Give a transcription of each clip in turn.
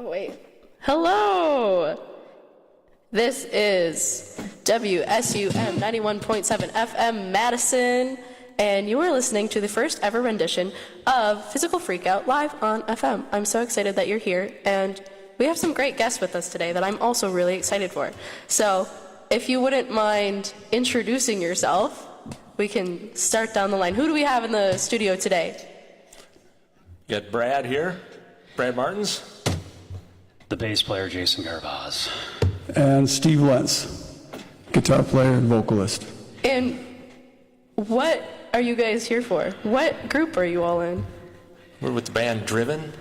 Oh, wait. Hello! This is WSUM 91.7 FM Madison, and you are listening to the first ever rendition of Physical Freakout live on FM. I'm so excited that you're here, and we have some great guests with us today that I'm also really excited for. So, if you wouldn't mind introducing yourself, we can start down the line. Who do we have in the studio today? You got Brad here, Brad Martens. The bass player, Jason Garbacz. And Steve Lentz, guitar player and vocalist. And what are you guys here for? What group are you all in? We're with the band Driven.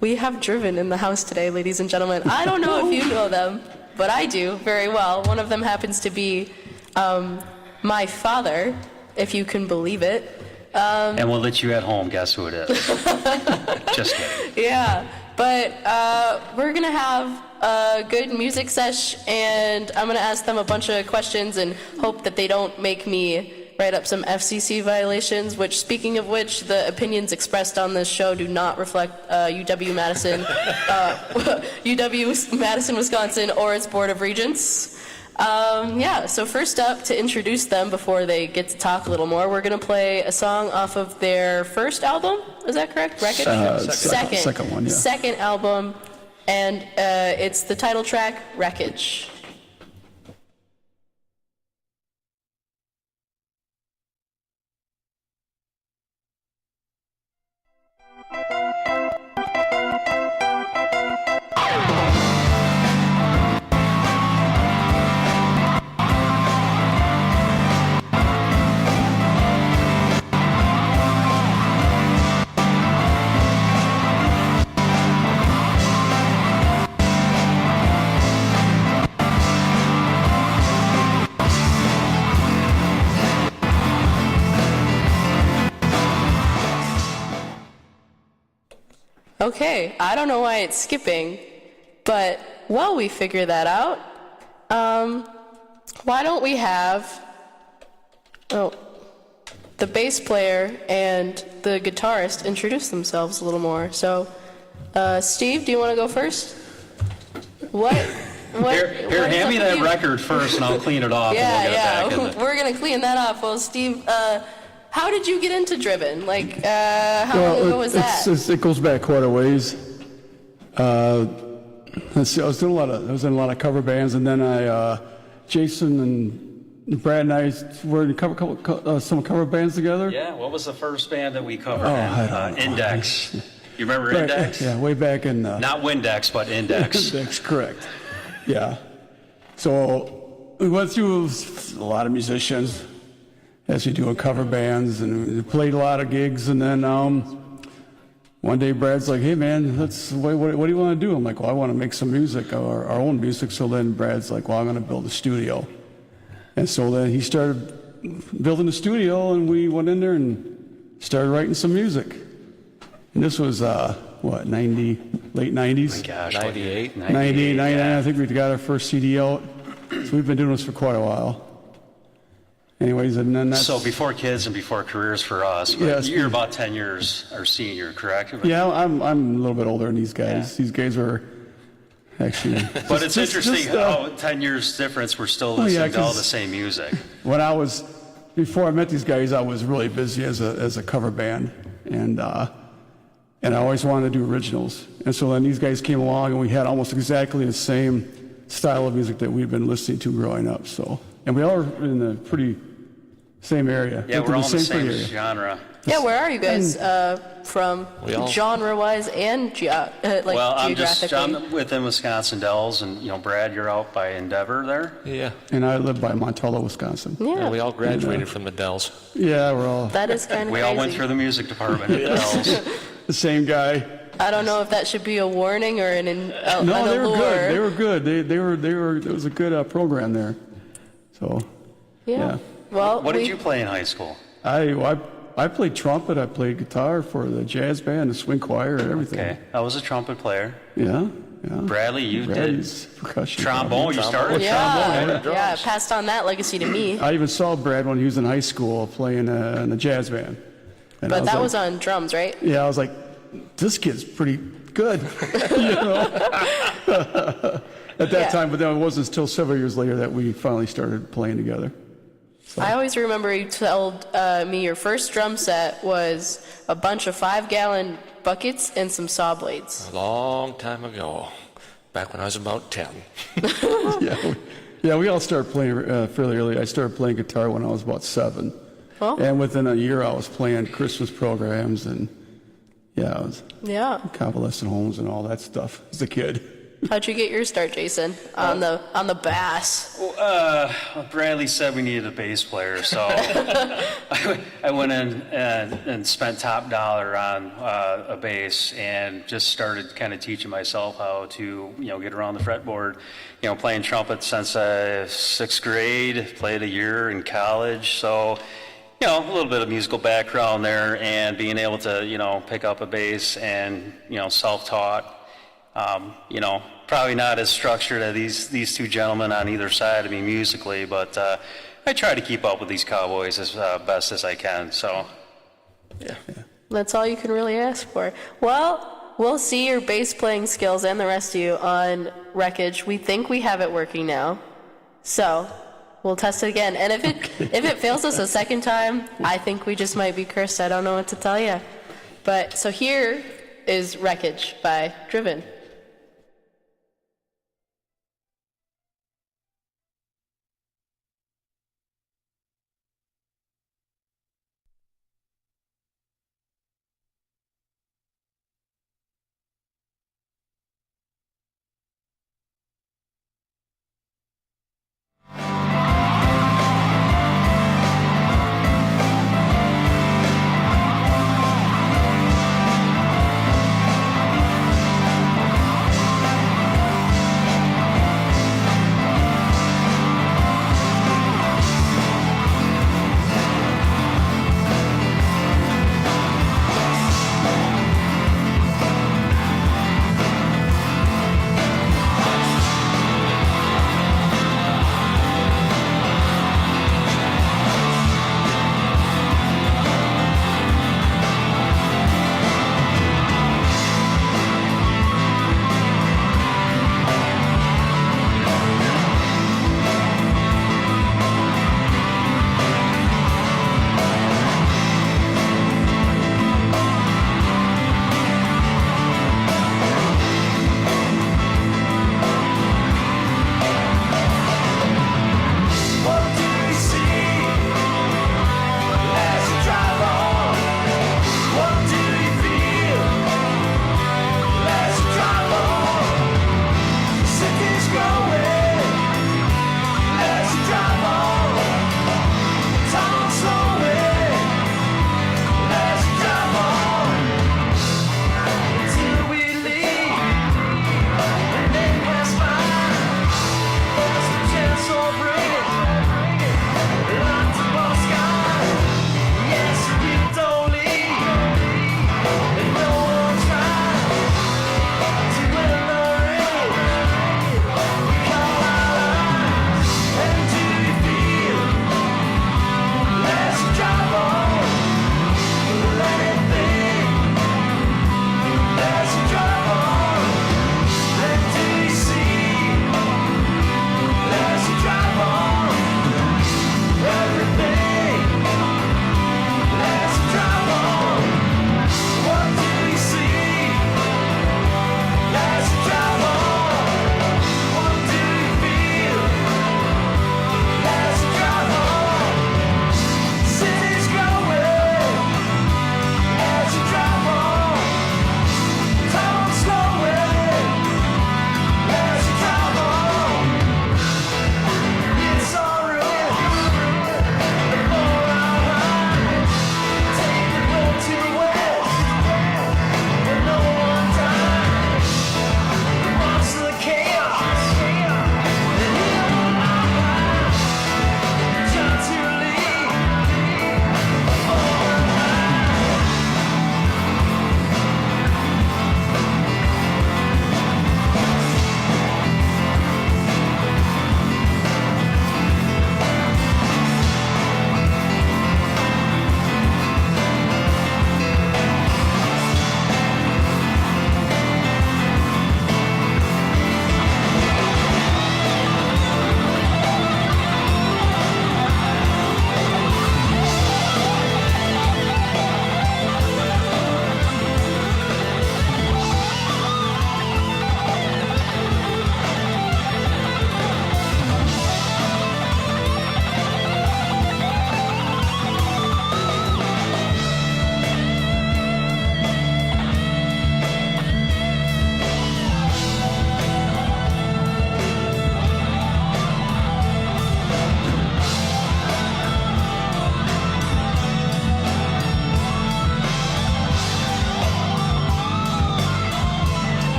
We have Driven in the house today, ladies and gentlemen. I don't know if you know them, but I do very well. One of them happens to be my father, if you can believe it. And we'll let you at home guess who it is. Just kidding. Yeah, but we're going to have a good music sesh, and I'm going to ask them a bunch of questions and hope that they don't make me write up some FCC violations, which, speaking of which, the opinions expressed on this show do not reflect UW-Madison, UW-Madison, Wisconsin, or its Board of Regents. Yeah, so first up, to introduce them before they get to talk a little more, we're going to play a song off of their first album. Is that correct? Wreckage? Second one, yeah. Second album, and it's the title track, Wreckage. Okay, I don't know why it's skipping, but while we figure that out, why don't we have the bass player and the guitarist introduce themselves a little more. So, Steve, do you want to go first? Here, hand me that record first, and I'll clean it off. Yeah, and we'll get it back we're gonna clean that off. Well, Steve, how did you get into Driven? Like, how long ago was that? It goes back quite a ways. Let's see, I was in a lot of cover bands, and then Jason and Brad and I were in some cover bands together. Yeah, what was the first band that we covered? I don't know. Index. You remember Index? Yeah, way back in... Not Windex, but Index. Index, correct. Yeah. So we went through a lot of musicians as we do in cover bands, and we played a lot of gigs, and then one day Brad's like, hey man, what do you want to do? I'm like, well, I want to make some music, our own music. So then Brad's like, well, I'm going to build a studio. And so then he started building a studio, and we went in there and started writing some music. And this was, late 90s? Gosh, 98. 98, 99, I think we got our first CD out. So we've been doing this for quite a while. Anyways, and then that's... So before kids and before careers for us, but Yes, you're about 10 years our senior, correct? Yeah, I'm a little bit older than these guys. Yeah. These guys are actually... But it's interesting how 10 years difference, we're still listening to all the same music. Before I met these guys, I was really busy as a cover band, and I always wanted to do originals. And so then these guys came along, and we had almost exactly the same style of music that we've been listening to growing up. So, and we all are in the pretty same area. Yeah, we're all in the same genre. Yeah, where are you guys from, genre-wise and Well, I'm geographically? within Wisconsin Dells, and Brad, you're out by Endeavor there. Yeah. And I live by Montello, Wisconsin. Yeah, We all graduated from the Dells. Yeah, we're all that is kind of We crazy. all went through the music department at Dells. the same guy. I don't know if that should be a warning or an No, they were good. They were good. They were. It was a good program there. So, yeah. Well, What did you play in high school? I played trumpet. I played guitar for the jazz band, the swing choir, and everything. Okay, I was a trumpet player. Yeah. Bradley, you Bradley's did percussion. trombone. You started Yeah, trombone. yeah, passed on that legacy to me. I even saw Brad when he was in high school playing in the jazz band. And But that was on drums, right? Yeah, I was like, this kid's pretty good, you know. At that time, but then it wasn't until several years later that we finally started playing together. I always remember you told me your first drum set was a bunch of 5-gallon buckets and some saw blades. A long time ago, back when I was about 10. We all started playing fairly early. I started playing guitar when I was about 7. Well, And within a year, I was playing Christmas programs and, I was convalescent homes and all that stuff as a kid. How'd you get your start, Jason, on the bass? Well, Bradley said we needed a bass player, so I went in and spent top dollar on a bass and just started kind of teaching myself how to, get around the fretboard. Playing trumpet since 6th grade, played a year in college, so a little bit of musical background there, and being able to, pick up a bass and, self-taught. Probably not as structured as these two gentlemen on either side of me musically, but I try to keep up with these cowboys as best as I can. So, yeah. That's all you can really ask for. Well, we'll see your bass playing skills and the rest of you on Wreckage. We think we have it working now, so we'll test it again. And if it fails us a second time, I think we just might be cursed. I don't know what to tell you. But so here is Wreckage by Driven.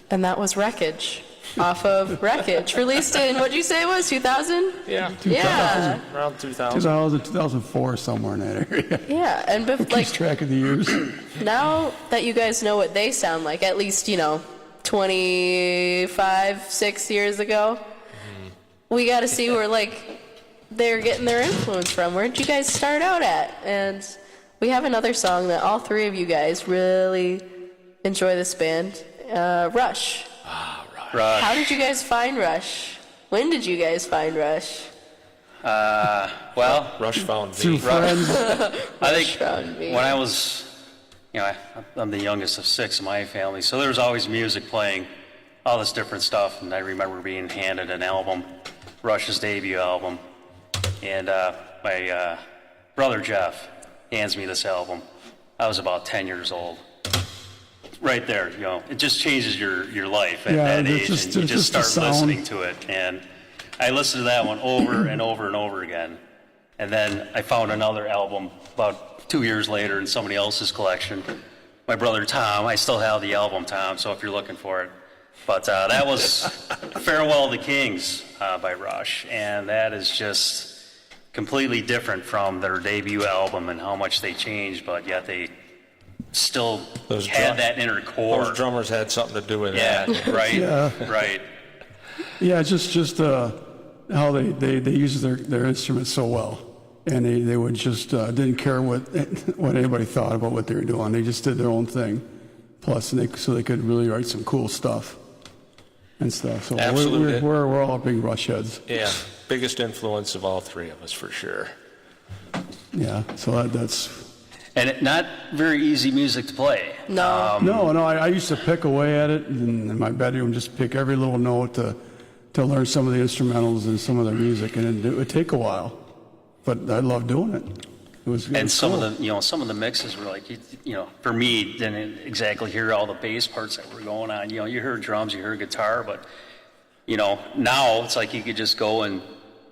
And that was Wreckage, off of Wreckage, released in, what'd you say it was, 2000? Yeah. Yeah. Around 2000. 2000, 2004, somewhere in that area. Yeah, and Keeps like track of the years. now that you guys know what they sound like, at least, 6 years ago, we got to see where like they're getting their influence from. Where'd you guys start out at? And we have another song that all three of you guys really enjoy this band, Rush. Rush. How did you guys find Rush? When did you guys find Rush? Well, Rush found Through me. friends. I think found me. when I was, I'm the youngest of 6 in my family, so there was always music playing, all this different stuff, and I remember being handed an album, Rush's debut album, and my brother Jeff hands me this album. I was about 10 years old. Right there, it just changes your life at that age, and you just start listening to it. And I listened to that one over and over and over again. And then I found another album about 2 years later in somebody else's collection. My brother Tom, I still have the album, Tom, so if you're looking for it. But that was Farewell to Kings by Rush, and that is just completely different from their debut album and how much they changed, but yet they still had that inner core. Those drummers had something to do with Yeah, that. right, Yeah. right. Yeah, just how they use their instruments so well, and they would just didn't care what anybody thought about what they were doing. They just did their own thing. Plus, so they could really write some cool stuff and stuff. So Absolutely. we're all big Rush heads. Yeah, biggest influence of all three of us for sure. Yeah, so that's. And not very easy music to play. No. No, I used to pick away at it in my bedroom, just pick every little note to learn some of the instrumentals and some of their music, and it would take a while, but I loved doing it. It was Some cool. of the some of the mixes were like for me didn't exactly hear all the bass parts that were going on. You heard drums, you heard guitar, but now it's like you could just go and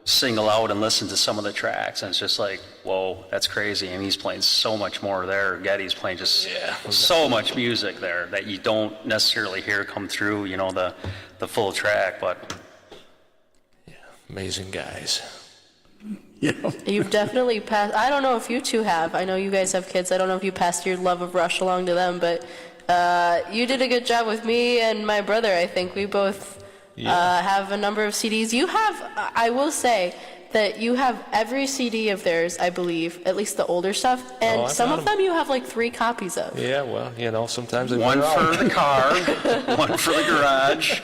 sing aloud and listen to some of the tracks, and it's just like, whoa, that's crazy. I mean, he's playing so much more there. Geddy's playing just so much music there that you don't necessarily hear come through, the full track, but Amazing guys. Yeah. You've definitely passed. I don't know if you two have. I know you guys have kids. I don't know if you passed your love of Rush along to them, but you did a good job with me and my brother. I think we both have a number of CDs. You have, I will say, that you have every CD of theirs, I believe, at least the older stuff, and I've some got of them you have like 3 copies of. Yeah, well, sometimes they one wear out. for the car, one for the garage.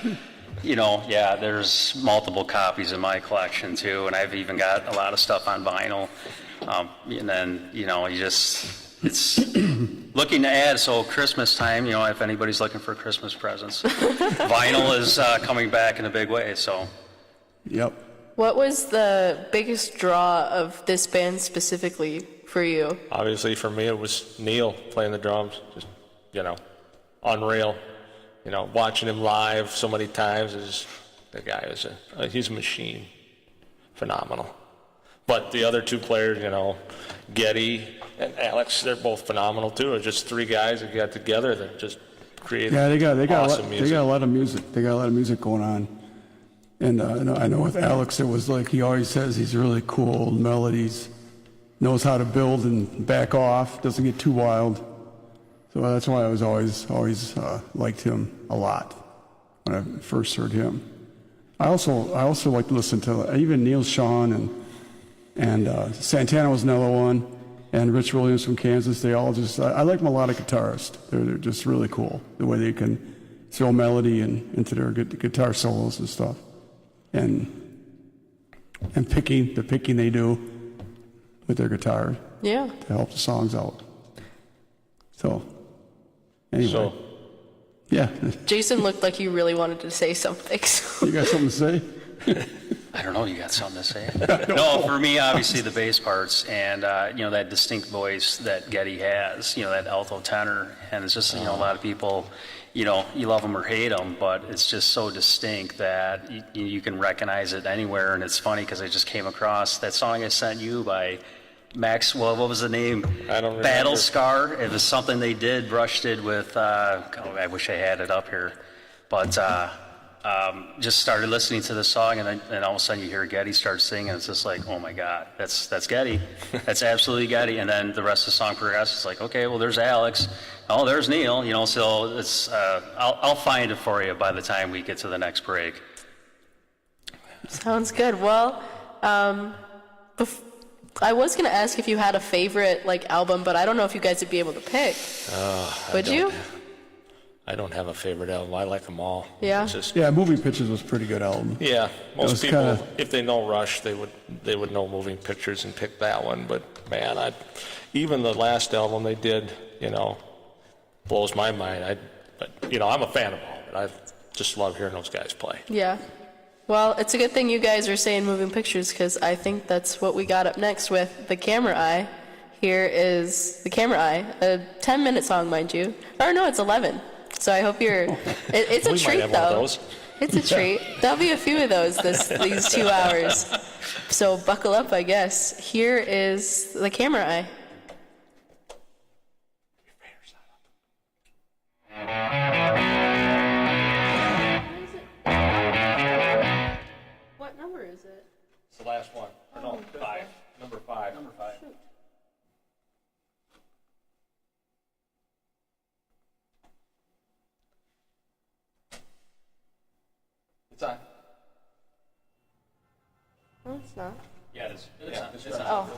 There's multiple copies in my collection too, and I've even got a lot of stuff on vinyl. And then, it's looking to add, so Christmas time, if anybody's looking for Christmas presents, vinyl is coming back in a big way, so. Yep. What was the biggest draw of this band specifically for you? Obviously, for me, it was Neil playing the drums. Just, unreal. Watching him live so many times, the guy is he's a machine. Phenomenal. But the other 2 players, Geddy and Alex, they're both phenomenal too. It's just 3 guys that got together that just created Yeah, they got awesome music. They got a lot of music. They got a lot of music going on. And I know with Alex, it was like he always says he's really cool melodies, knows how to build and back off, doesn't get too wild. So that's why I was always liked him a lot when I first heard him. I also like to listen to even Neil Sean and Santana was another one, and Rich Williams from Kansas. They all I like melodic guitarists. They're just really cool the way they can throw melody into their guitar solos and stuff, and the picking they do with their guitar Yeah. to help the songs out. So. Anyway, So, yeah, Jason looked like he really wanted to say something. So. you got something to say? I don't know, you got something to say? No, for me, obviously the bass parts and, that distinct voice that Geddy has, that alto tenor. And it's just, a lot of people, you love them or hate them, but it's just so distinct that you can recognize it anywhere. And it's funny because I just came across that song I sent you by Max, what was the name? I don't remember. Battle Scar. It was something they did, Rush did with, I wish I had it up here. But just started listening to the song, and all of a sudden you hear Getty start singing. It's just like, oh my God, that's Getty. That's absolutely Getty. And then the rest of the song progresses. It's like, okay, well, there's Alex. Oh, there's Neil. You know, so it's I'll find it for you by the time we get to the next break. Sounds good. Well, I was going to ask if you had a favorite like album, but I don't know if you guys would be able to pick. Would you? I don't have a favorite album. I like them all. Yeah? It's just, Yeah, Moving Pictures was a pretty good album. yeah, most was people, kinda- if they know Rush, they would know Moving Pictures and pick that one. But man, even the last album they did, you know, blows my mind. But you know, I'm a fan of all of it. I just love hearing those guys play. Yeah. Well, it's a good thing you guys are saying moving pictures because I think that's what we got up next with The Camera Eye. Here is The Camera Eye, a 10-minute song, mind you. Or no, it's 11. So I hope you're... It's a We might treat, have one of though. those. It's a treat. There'll be a few of those these 2 hours. So buckle up, I guess. Here is The Camera Eye. What number is it? It's the last one. Or no, 5. Number 5. Number 5. Shoot. It's on. No, it's not. Yeah, it's Oh.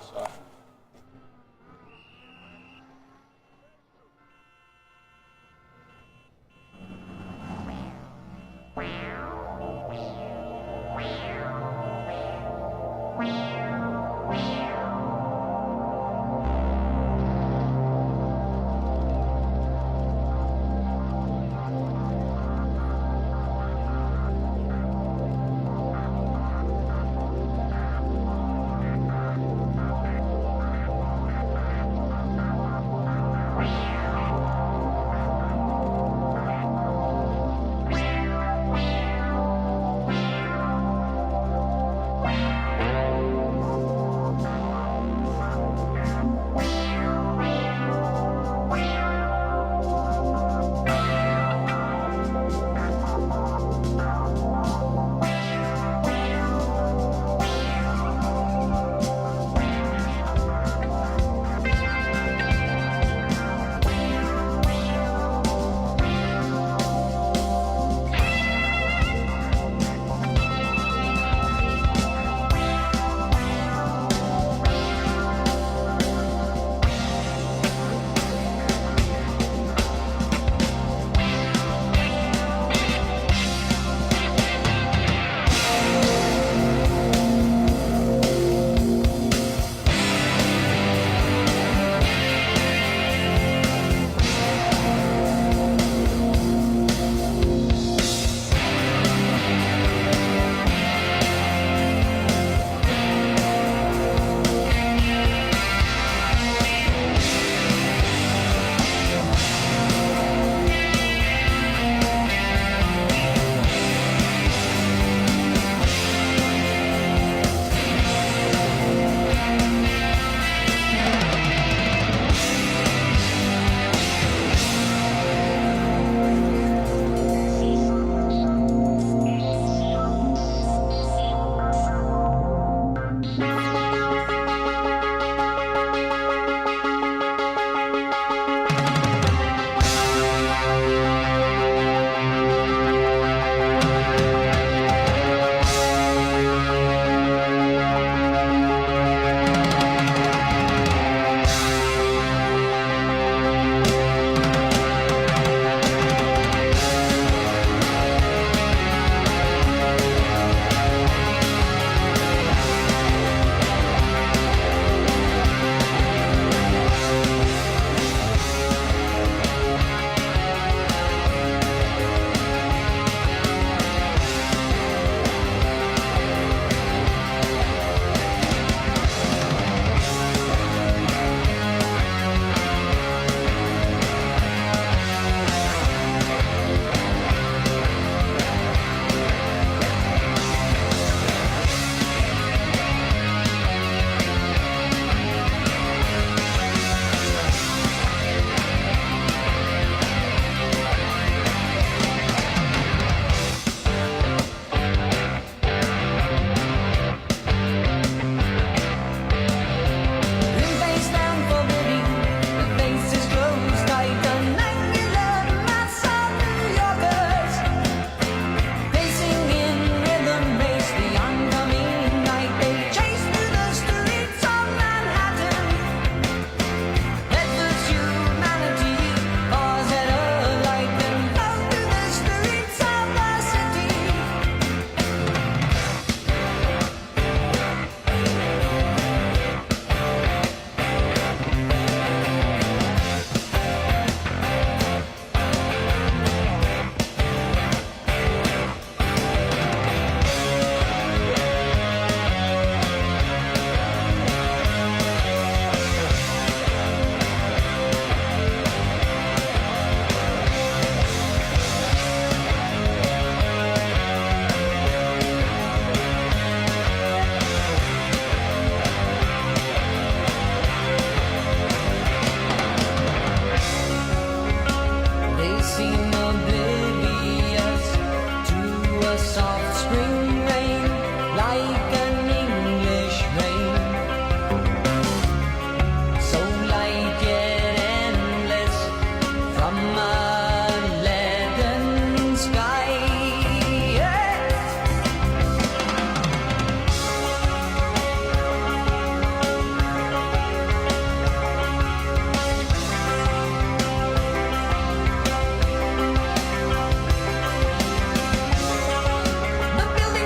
soft spring rain, like an English rain. So light yet endless from a leaden sky. The building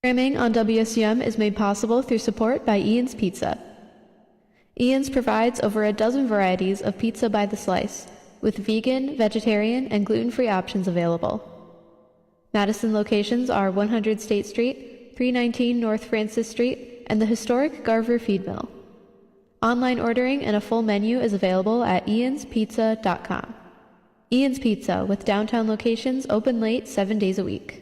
Programming on WSUM is made possible through support by Ian's Pizza. Ian's provides over a dozen varieties of pizza by the slice, with vegan, vegetarian, and gluten-free options available. Madison locations are 100 State Street, 319 North Francis Street, and the historic Garver Feed Mill. Online ordering and a full menu is available at ianspizza.com. Ian's Pizza, with downtown locations open late 7 days a week.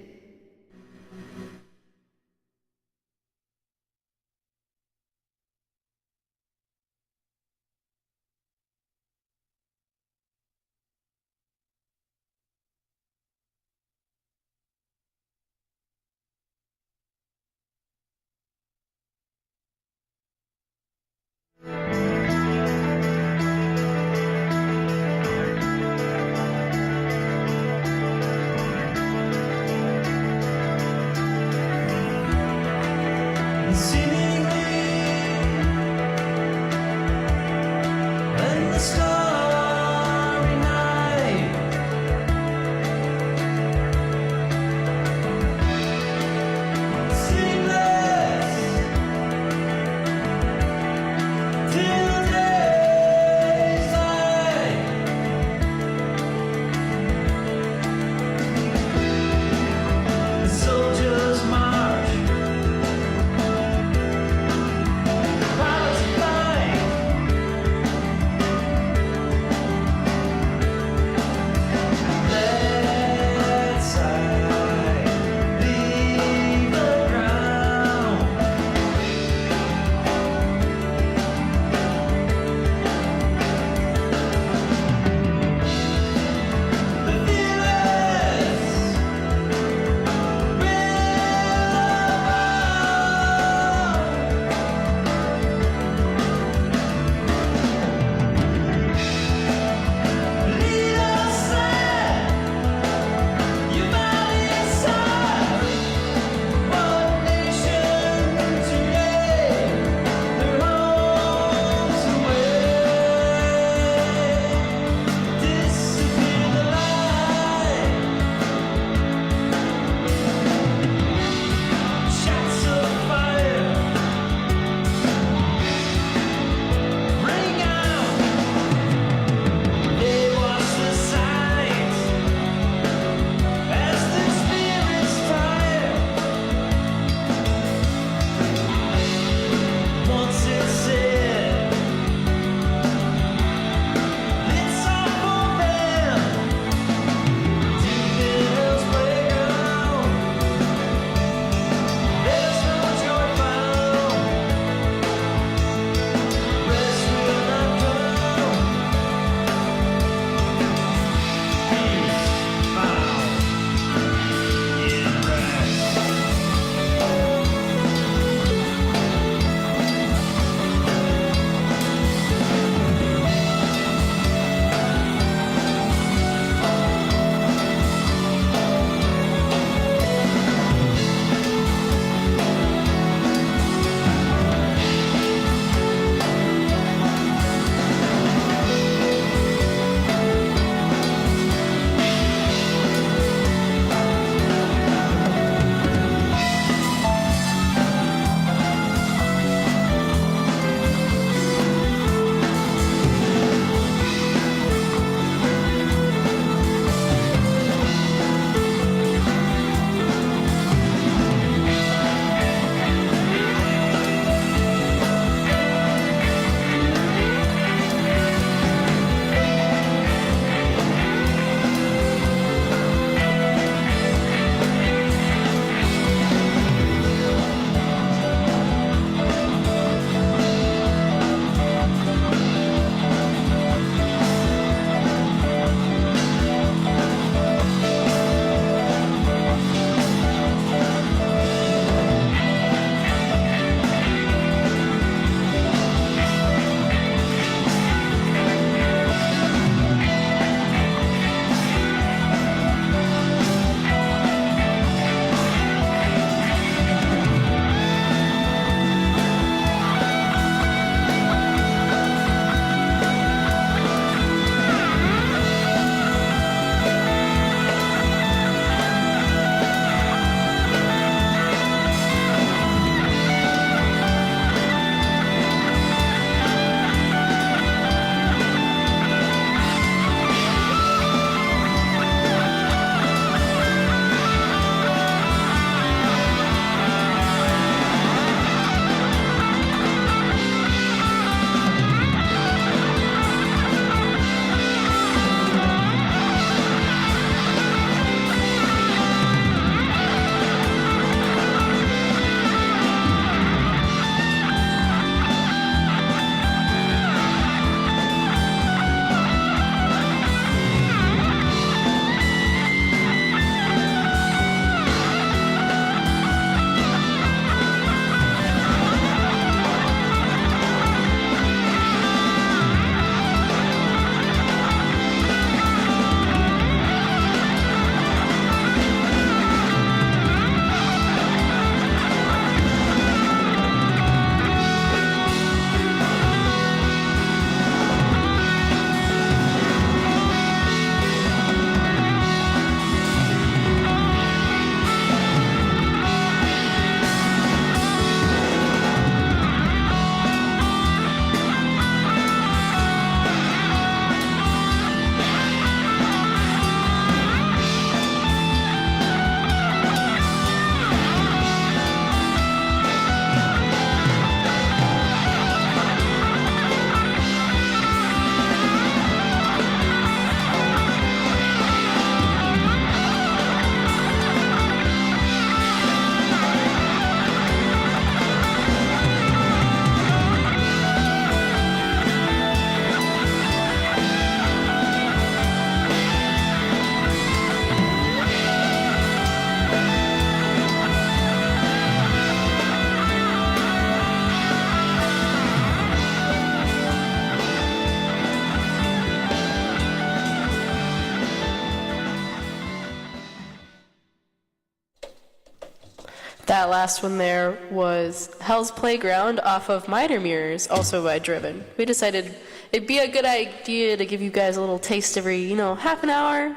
That last one there was Hell's Playground off of Miter Mirrors, also by Driven. We decided it'd be a good idea to give you guys a little taste every, half an hour.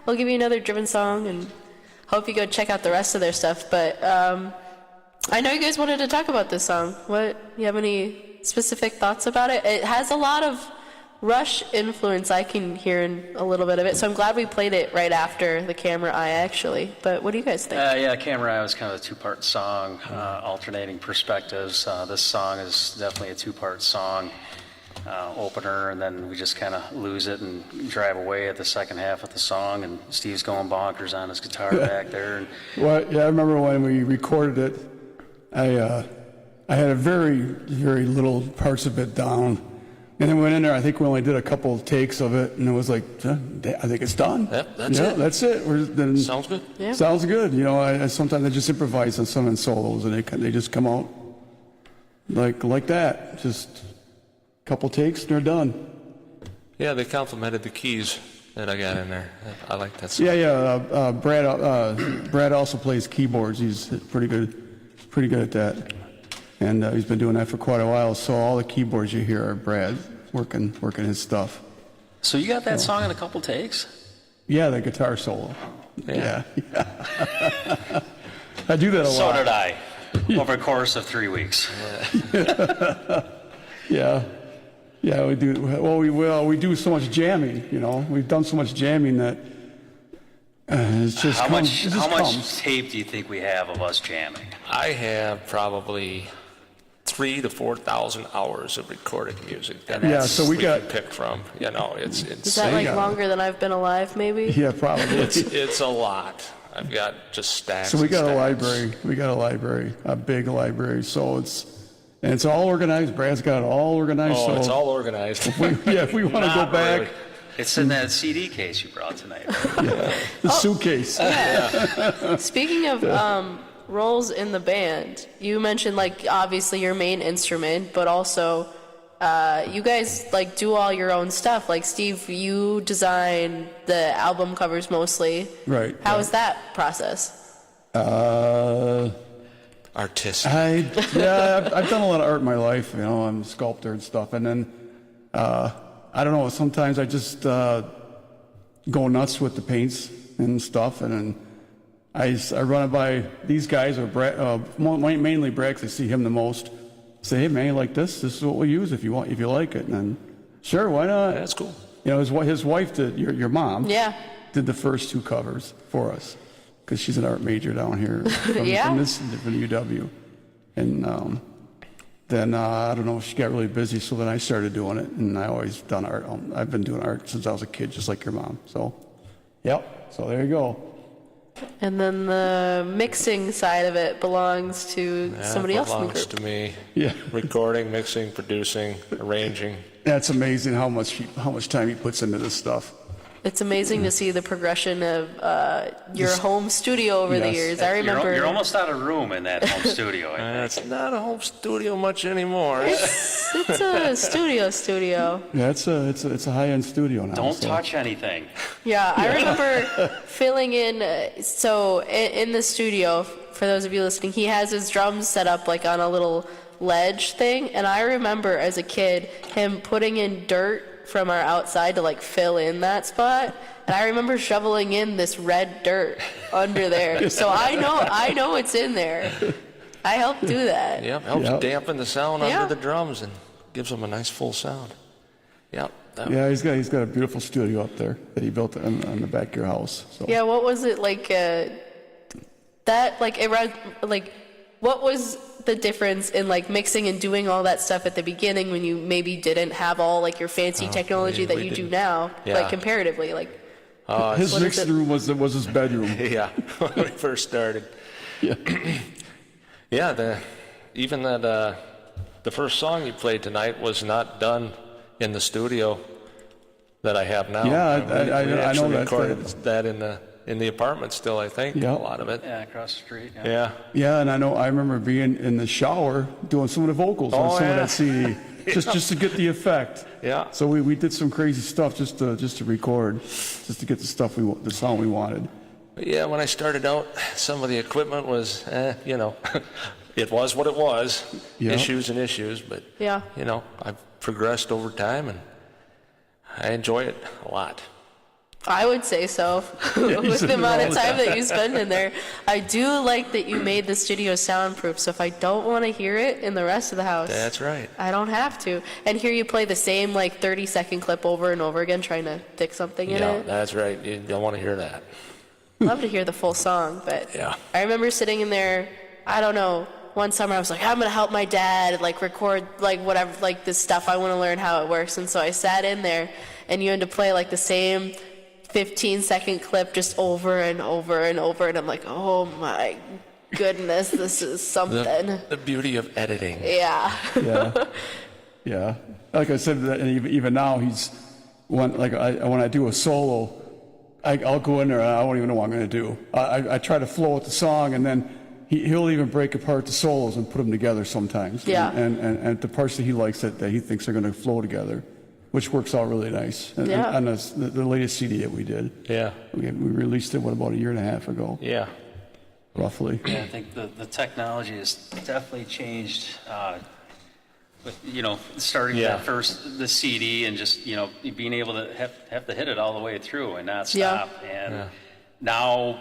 We'll give you another Driven song, and hope you go check out the rest of their stuff. But I know you guys wanted to talk about this song. You have any specific thoughts about it? It has a lot of Rush influence. I can hear in a little bit of it, so I'm glad we played it right after the Camera Eye, actually. But what do you guys think? Yeah, Camera Eye was kind of a two-part song, alternating perspectives. This song is definitely a two-part song, opener, and then we just kind of lose it and drive away at the second half of the song, and Steve's going bonkers on his guitar back there. And Well, yeah, I remember when we recorded it, I had a very, very little parts of it down. And then went in there, I think we only did a couple of takes of it, and it was like, I think it's done. Yep, that's it. That's it. Sounds good. Yeah. Sounds good. I sometimes I just improvise on some solos, and they just come out like that. Just a couple takes, and they're done. Yeah, they complimented the keys that I got in there. I like that song. Yeah. Brad also plays keyboards. He's pretty good at that, and he's been doing that for quite a while. So all the keyboards you hear are Brad working his stuff. so you got that song in a couple takes? Yeah, the guitar solo. Yeah. I do that a So lot. did I, over a course of 3 weeks. Yeah, we do. Well, we do so much jamming. We've done so much jamming that it's just How comes. It just much comes. tape do you think we have of us jamming? I have probably 3,000 to 4,000 hours of recorded music. That Yeah, so we got- can pick from. It's Is that like Yeah. longer than I've been alive, maybe? Yeah, probably. it's a lot. I've got just stacks. So we and got a stacks. library. We got a library, a big library. So it's all organized. Brad's got it all organized. Oh, so it's all organized. if we want to go Not back, really. It's in that CD case you brought tonight. the suitcase. Speaking of roles in the band, you mentioned obviously your main instrument, but also you guys do all your own stuff. Like Steve, you design the album covers mostly. Right. How is that process? Artistic. I've done a lot of art in my life. I'm a sculptor and stuff. And then, I don't know, sometimes I just go nuts with the paints and stuff. And then I run it by these guys, or Brad, mainly Brad, 'cause I see him the most. Say, hey, man, you like this? This is what we use if you like it. And then, sure, why not? That's cool. His wife did, your mom, Yeah. did the first two covers for us, because she's an art major down here from UW. And then, I don't know, she got really busy, so then I started doing it, and I always done art. I've been doing art since I was a kid, just like your mom. So, so there you go. And then the mixing side of it belongs to somebody else in the belongs group. to me. Yeah. Recording, mixing, producing, arranging. That's amazing how much time he puts into this stuff. It's amazing to see the progression of your home studio over the Yes. years. I remember You're almost out of room in that home studio, I think. It's not a home studio much anymore. it's a studio. Yeah, it's a high-end studio now. Don't so. touch anything. Yeah, I remember filling in. So in the studio, for those of you listening, he has his drums set up on a little ledge thing, and I remember as a kid him putting in dirt from our outside to fill in that spot, and I remember shoveling in this red dirt under there. So I know it's in there. I helped do that. Yep, helps Yep. dampen the sound Yeah. under the drums and gives them a nice full sound. Yep. Yeah, he's got a beautiful studio up there that he built on the back of your house. So. Yeah, what was it like? What was the difference in mixing and doing all that stuff at the beginning when you maybe didn't have all your fancy technology that we you do didn't. now? Yeah. Comparatively, His What is mixing it? room was his bedroom. Yeah, when we first started. Yeah. Yeah, the first song you played tonight was not done in the studio that I have now. Yeah, We I know actually that. recorded that in the apartment still, I think, Yeah. a lot of it. Yeah, across the street. Yeah. Yeah, and I remember being in the shower doing some of the vocals on Oh, some of yeah. that CD, just to get the effect. Yeah. So we did some crazy stuff just to record, just to get the sound we wanted. But yeah, when I started out, some of the equipment was, you know, it was what it was. Yeah. Issues and issues, but, Yeah. you know, I've progressed over time and I enjoy it a lot. I would say so. With the amount of time that you spend in there. I do like that you made the studio soundproof, so if I don't want to hear it in the rest of the house, That's right. I don't have to. And here you play the same like 30-second clip over and over again trying to fix something in Yeah, it. that's right. You don't want to hear that. Love to hear the full song, but Yeah. I remember sitting in there, I don't know, one summer I was like, I'm going to help my dad like record like whatever, like this stuff. I want to learn how it works. And so I sat in there and you had to play like the same 15-second clip just over and over and over, and I'm like, oh my goodness, this is something. The beauty of editing. Yeah. Yeah, yeah. Like I said, and even now when I do a solo, I'll go in there and I don't even know what I'm going to do. I try to flow with the song, and then he'll even break apart the solos and put them together sometimes. Yeah. And the parts that he likes that he thinks are going to flow together, which works out really nice. Yeah. On the latest CD that we did. Yeah. We released it, about a year and a half ago, Yeah. roughly. Yeah, I think the technology has definitely changed. With, you know, starting Yeah. the CD and just, you know, being able to have to hit it all the way through and not Yeah. stop. And now,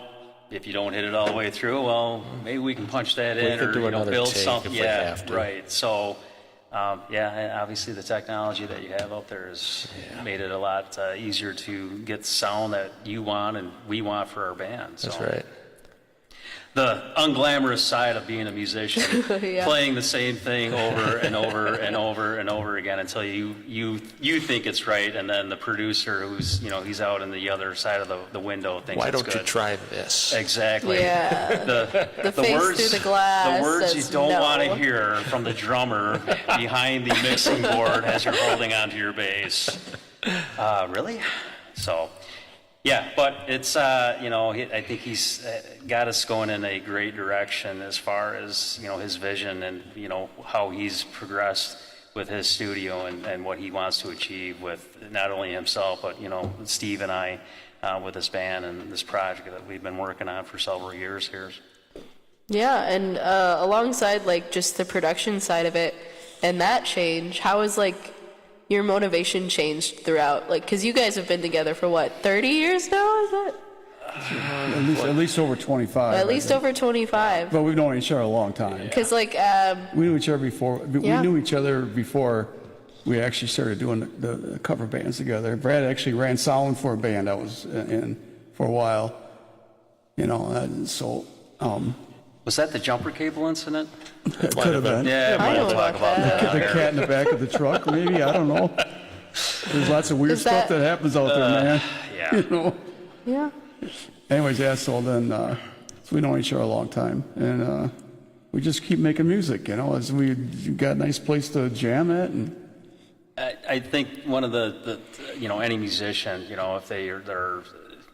if you don't hit it all the way through, well, maybe we can punch that in could or, do you know, another build take something. if we Yeah, have to. right. So, yeah, and obviously the technology that you have out there has made it a lot easier to get the sound that you want and we want for our band. So. That's right. The unglamorous side of being a musician, Yeah. playing the same thing over and over and over and over again until you think it's right, and then the producer, who's, you know, he's out on the other side of the window, thinks Why it's don't good. you try this? Exactly. Yeah. The face words, through the glass the words you says don't no. want to hear from the drummer behind the mixing board as you're holding onto your bass. Really? So. Yeah, but it's, you know, I think he's got us going in a great direction as far as, you know, his vision and, you know, how he's progressed with his studio and what he wants to achieve with not only himself, but, you know, Steve and I with this band and this project that we've been working on for several years here. Yeah, and alongside like just the production side of it and that change, how has like your motivation changed throughout? Like, because you guys have been together for what, 30 years now, is it? At least over 25. At I least think. over 25. But we've known each other a long time. Because like, We knew each other before. Yeah. We knew each other before we actually started doing the cover bands together. Brad actually ran sound for a band I was in for a while. You know, so Was that the jumper cable incident? it could have been. Yeah, I know we'll talk about about that. that. The cat in the back of the truck, maybe. I don't know. There's lots of weird Is stuff that- that happens out there, man. Yeah. You know. yeah. Anyways, yeah. So then, so we know each other a long time, and we just keep making music. You know, as we got a nice place to jam at, and I think one of the you know, any musician, you know, if they're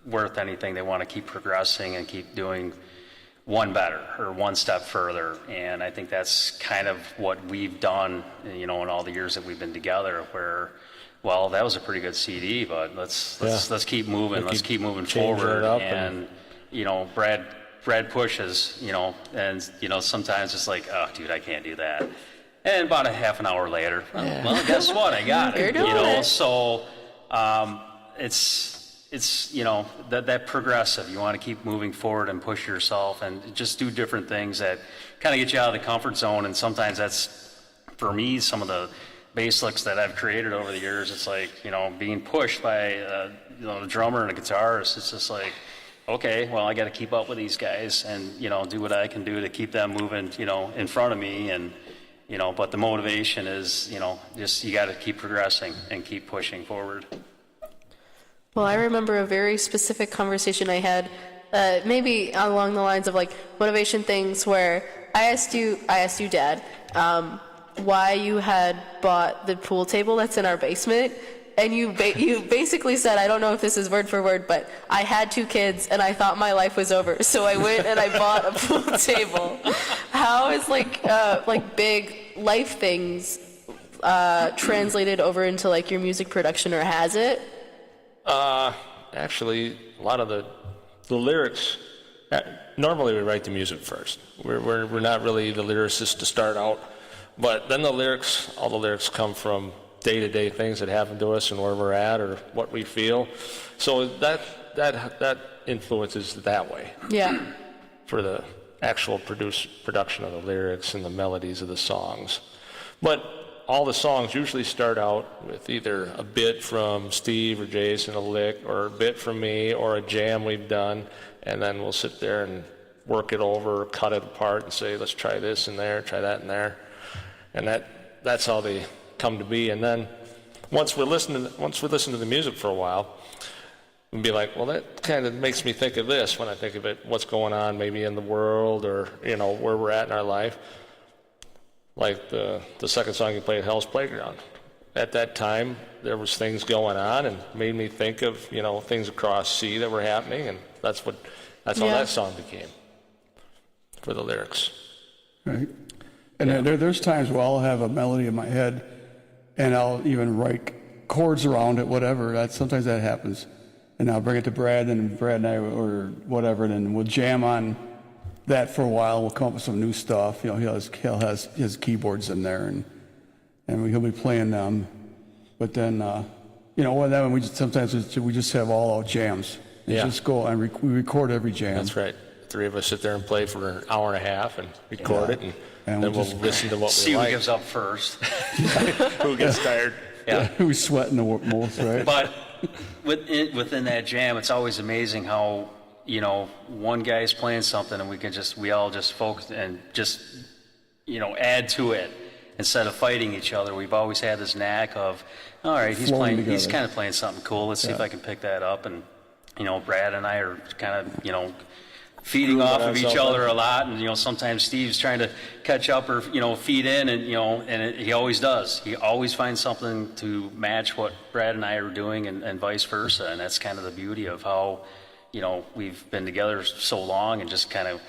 worth anything, they want to keep progressing and keep doing one better or one step further. And I think that's kind of what we've done, you know, in all the years that we've been together, where, well, that was a pretty good CD, but let's keep moving. Let's keep moving changing forward. it up And, you know, Brad pushes, you know, and, you know, sometimes it's like, oh, dude, I can't do that. And about a half an hour later, well, guess what? I got You're it. doing You know, it. so it's you know, that progressive. You want to keep moving forward and push yourself and just do different things that kind of get you out of the comfort zone. And sometimes that's, for me, some of the bass licks that I've created over the years. It's like, you know, being pushed by you know, the drummer and a guitarist. It's just like, okay, well, I got to keep up with these guys and, you know, do what I can do to keep them moving, you know, in front of me. And, you know, but the motivation is, you know, just you got to keep progressing and keep pushing forward. Well, I remember a very specific conversation I had, maybe along the lines of like motivation things, where I asked you, Dad, why you had bought the pool table that's in our basement, and you basically said, I don't know if this is word for word, but I had 2 kids and I thought my life was over, so I went and I bought a pool table. How is like big life things translated over into like your music production, or has it? Actually, a lot of the the lyrics, normally we write the music first. We're not really the lyricists to start out, but then all the lyrics come from day-to-day things that happen to us and where we're at or what we feel. So that influences that way. Yeah. For the actual production of the lyrics and the melodies of the songs. But all the songs usually start out with either a bit from Steve or Jason, a lick, or a bit from me, or a jam we've done, and then we'll sit there and work it over, cut it apart, and say, let's try this in there, try that in there. And that's how they come to be. And then once we listen to the music for a while, and be like, well, that kind of makes me think of this when I think of it, what's going on maybe in the world or, where we're at in our life. Like the second song you played, Hell's Playground. At that time, there was things going on and made me think of, things across sea that were happening, and that's how that song became for the lyrics. Right. And there's times where I'll have a melody in my head and I'll even write chords around it, whatever. Sometimes that happens. And I'll bring it to Brad, and Brad and I, or whatever, and then we'll jam on that for a while. We'll come up with some new stuff. He'll has his keyboards in there, and he'll be playing them. But then, then we just have all out jams. We just go and we record every jam. That's right. The three of us sit there and play for an hour and a half and record it, and then we'll listen to what we like. See who gives up first. Who gets tired. Yeah. Who's sweating the most, right? But within that jam, it's always amazing how, one guy's playing something and we all just focus and just, add to it instead of fighting each other. We've always had this knack of, all right, he's kind of playing something cool. Let's see if I can pick that up. And, Brad and I are kind of, feeding off of each other a lot, and sometimes Steve's trying to catch up or feed in, and he always does. He always finds something to match what Brad and I are doing, and vice versa. And that's kind of the beauty of how we've been together so long, and just kind of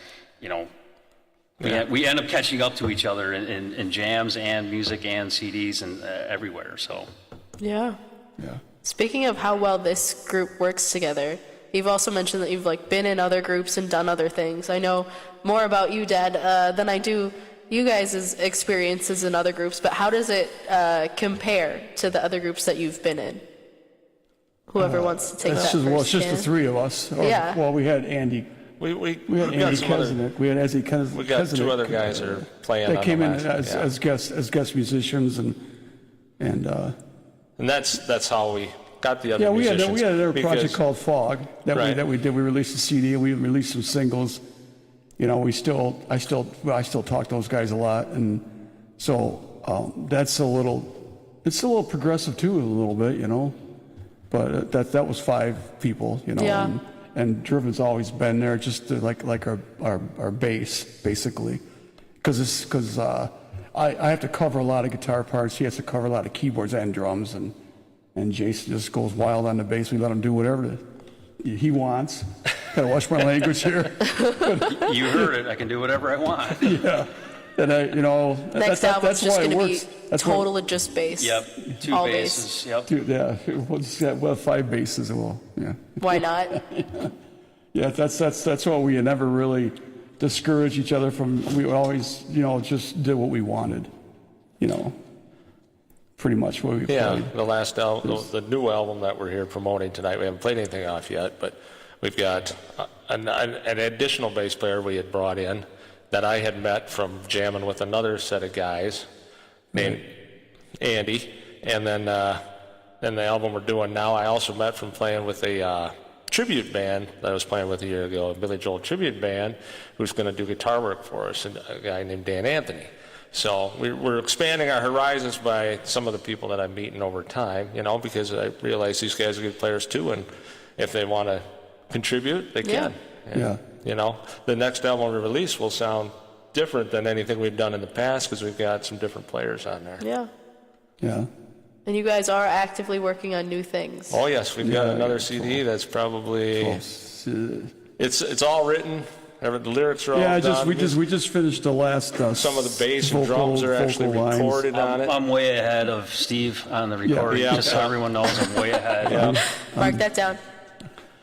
we end up catching up to each other in jams and music and CDs and everywhere. So yeah. Speaking of how well this group works together, you've also mentioned that you've been in other groups and done other things. I know more about you, Dad, than I do you guys' experiences in other groups, but how does it compare to the other groups that you've been in? Whoever wants to take that first. Well, it's just the three of us. Yeah. Well, we had Andy. We had Andy Kesenik. We had Ezzy Kesenik. We got two other guys that are playing. They came in as guest musicians, and that's how we got the other musicians. We had a project called Fog that we did. We released a CD. We released some singles. I still talk to those guys a lot, and so it's a little progressive too, a little bit, But that was 5 people, Yeah. And Driven's always been there, just like our bass, basically, because I have to cover a lot of guitar parts. He has to cover a lot of keyboards and drums, and Jason just goes wild on the bass. We let him do whatever he wants. Gotta watch my language here. You heard it. I can do whatever I want. Yeah. And Next album's just going to be total just bass. Yep. 2 All basses. bass. Yep. Well, 5 basses. Well, yeah. Why not? Yeah, that's why we never really discouraged each other from. We always, just did what we wanted. Pretty much what we played. Yeah, the last album, the new album that we're here promoting tonight, we haven't played anything off yet, but we've got an additional bass player we had brought in that I had met from jamming with another set of guys named Andy. And then the album we're doing now, I also met from playing with a tribute band that I was playing with a year ago, a Billy Joel tribute band, who's going to do guitar work for us, and a guy named Dan Anthony. So we're expanding our horizons by some of the people that I'm meeting over time, because I realize these guys are good players too, and if they want to contribute, they can. Yeah. The next album we release will sound different than anything we've done in the past because we've got some different players on there. Yeah. Yeah. And you guys are actively working on new things. Oh yes, we've got another CD that's probably it's all written. The lyrics are all done. we just finished the last. Some of the bass and drums are actually recorded on it. I'm way ahead of Steve on the recording, just so everyone knows I'm way ahead. Mark that down.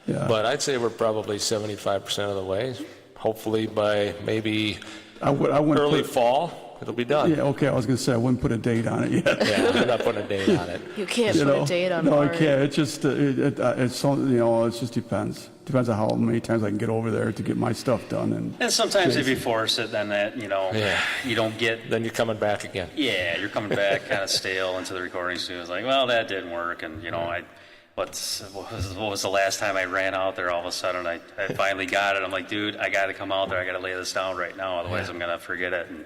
Yeah. But I'd say we're probably 75% of the way. Hopefully by maybe I wouldn't early put, fall, it'll be done. Yeah, okay, I was going to say, I wouldn't put a date on it yet. Yeah, I'm not putting a date on it. You can't put a date on No, I Mari. can't. It just, it's so, it just depends. Depends on how many times I can get over there to get my stuff done. And sometimes if you force it, then that, Yeah. you don't get, Then you're coming back again. yeah, you're coming back kind of stale into the recording studio. It's like, well, that didn't work. And, what was the last time I ran out there? All of a sudden, I finally got it. I'm like, dude, I got to come out there. I got to lay this down right now. Otherwise, I'm going to forget it. And,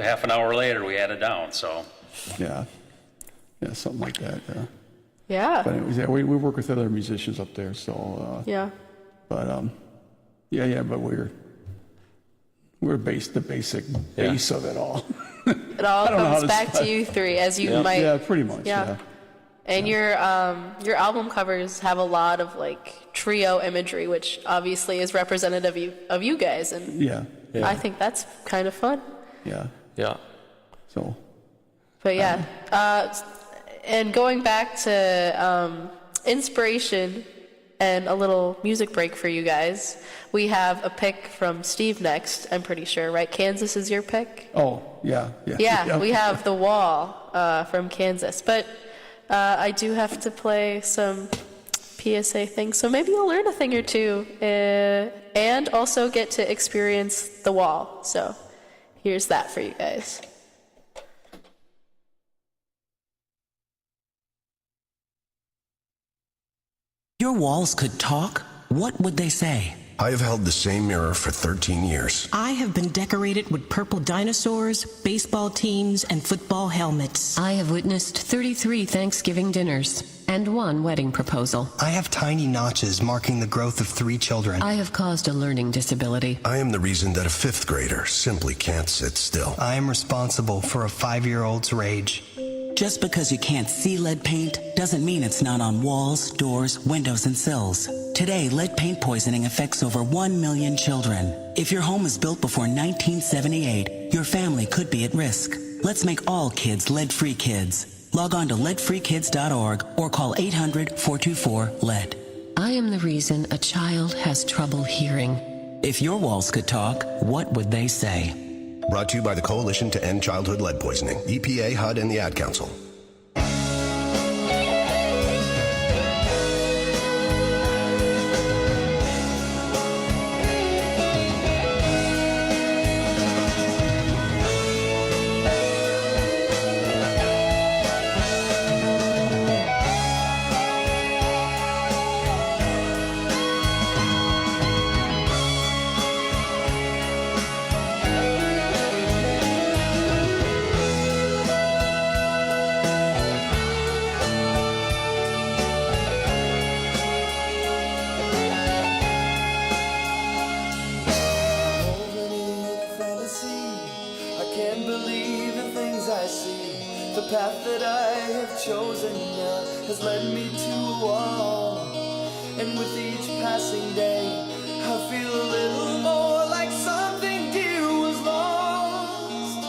half an hour later, we had it down. So, Yeah, something like that. Yeah. Yeah. But anyways, yeah, we work with other musicians up there, so. Yeah. But but we're the basic base of it all. It all don't know how comes to back say- to you three, as you might. Yeah, pretty much. Yeah. Yeah. And your album covers have a lot of like trio imagery, which obviously is representative of you guys, and Yeah. I think that's kind of fun. Yeah. Yeah. So. But yeah, and going back to inspiration and a little music break for you guys, we have a pick from Steve next. I'm pretty sure, right? Kansas is your pick. Oh, yeah. Yeah, we have The Wall from Kansas, but I do have to play some PSA things, so maybe you'll learn a thing or two, and also get to experience The Wall. So here's that for you guys. Your walls could talk, what would they say? I have held the same mirror for 13 years. I have been decorated with purple dinosaurs, baseball teams, and football helmets. I have witnessed 33 Thanksgiving dinners and 1 wedding proposal. I have tiny notches marking the growth of 3 children. I have caused a learning disability. I am the reason that a 5th grader simply can't sit still. I am responsible for a 5-year-old's rage. Just because you can't see lead paint doesn't mean it's not on walls, doors, windows, and sills. Today, lead paint poisoning affects over 1 million children. If your home was built before 1978, your family could be at risk. Let's make all kids lead-free kids. Log on to leadfreekids.org or call 800-424-LEAD. I am the reason a child has trouble hearing. If your walls could talk, what would they say? Brought to you by the Coalition to End Childhood Lead Poisoning, EPA, HUD, and the Ad Council. The path that I have chosen now has led me to a wall. And with each passing day, I feel a little more like something dear was lost.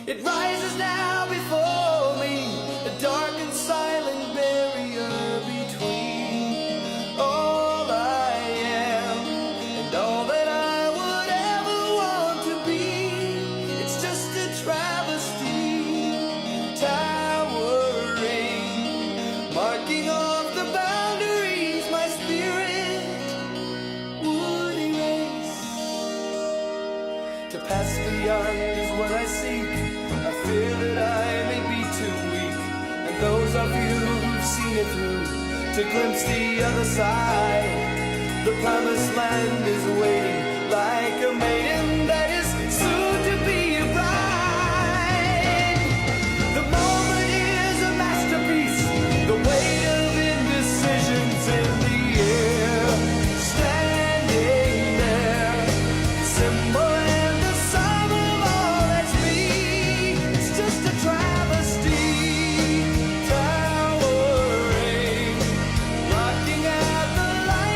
It rises now before me, a dark and silent barrier between all I am and all that I would ever want to be. It's just a travesty. Marking off the boundaries my spirit would erase. To pass beyond is what I seek. I fear that I may be too weak. And those of you who've seen it through to glimpse the other side. The promised land is waiting like a maiden that is soon to be a bride. The moment is a masterpiece. The weight of indecisions in the air, standing there, symbol and the sum of all that's me. It's just a travesty, towering, rocking at the light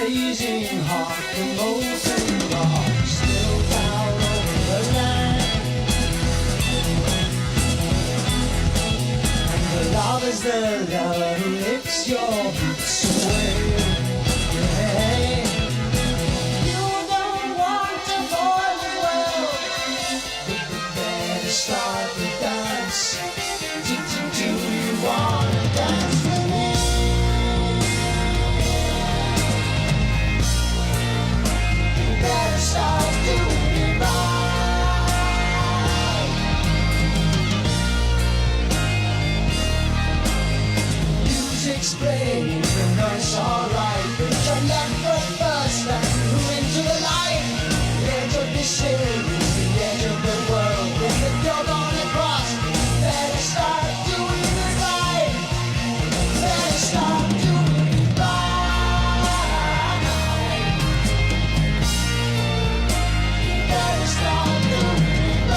blazing hot, the molten rock, still down over the land. And the love is the lover who licks your boots away. Hey, you don't want to boil the world, but better start the dance. Do you want to dance with me? Better start doing it right. Music's playing and it's alright, but you're never first and through into the light. The edge of the city, the edge of the world, and if you're gonna cross, better start doing it right. Better start doing it right. Better start doing it right.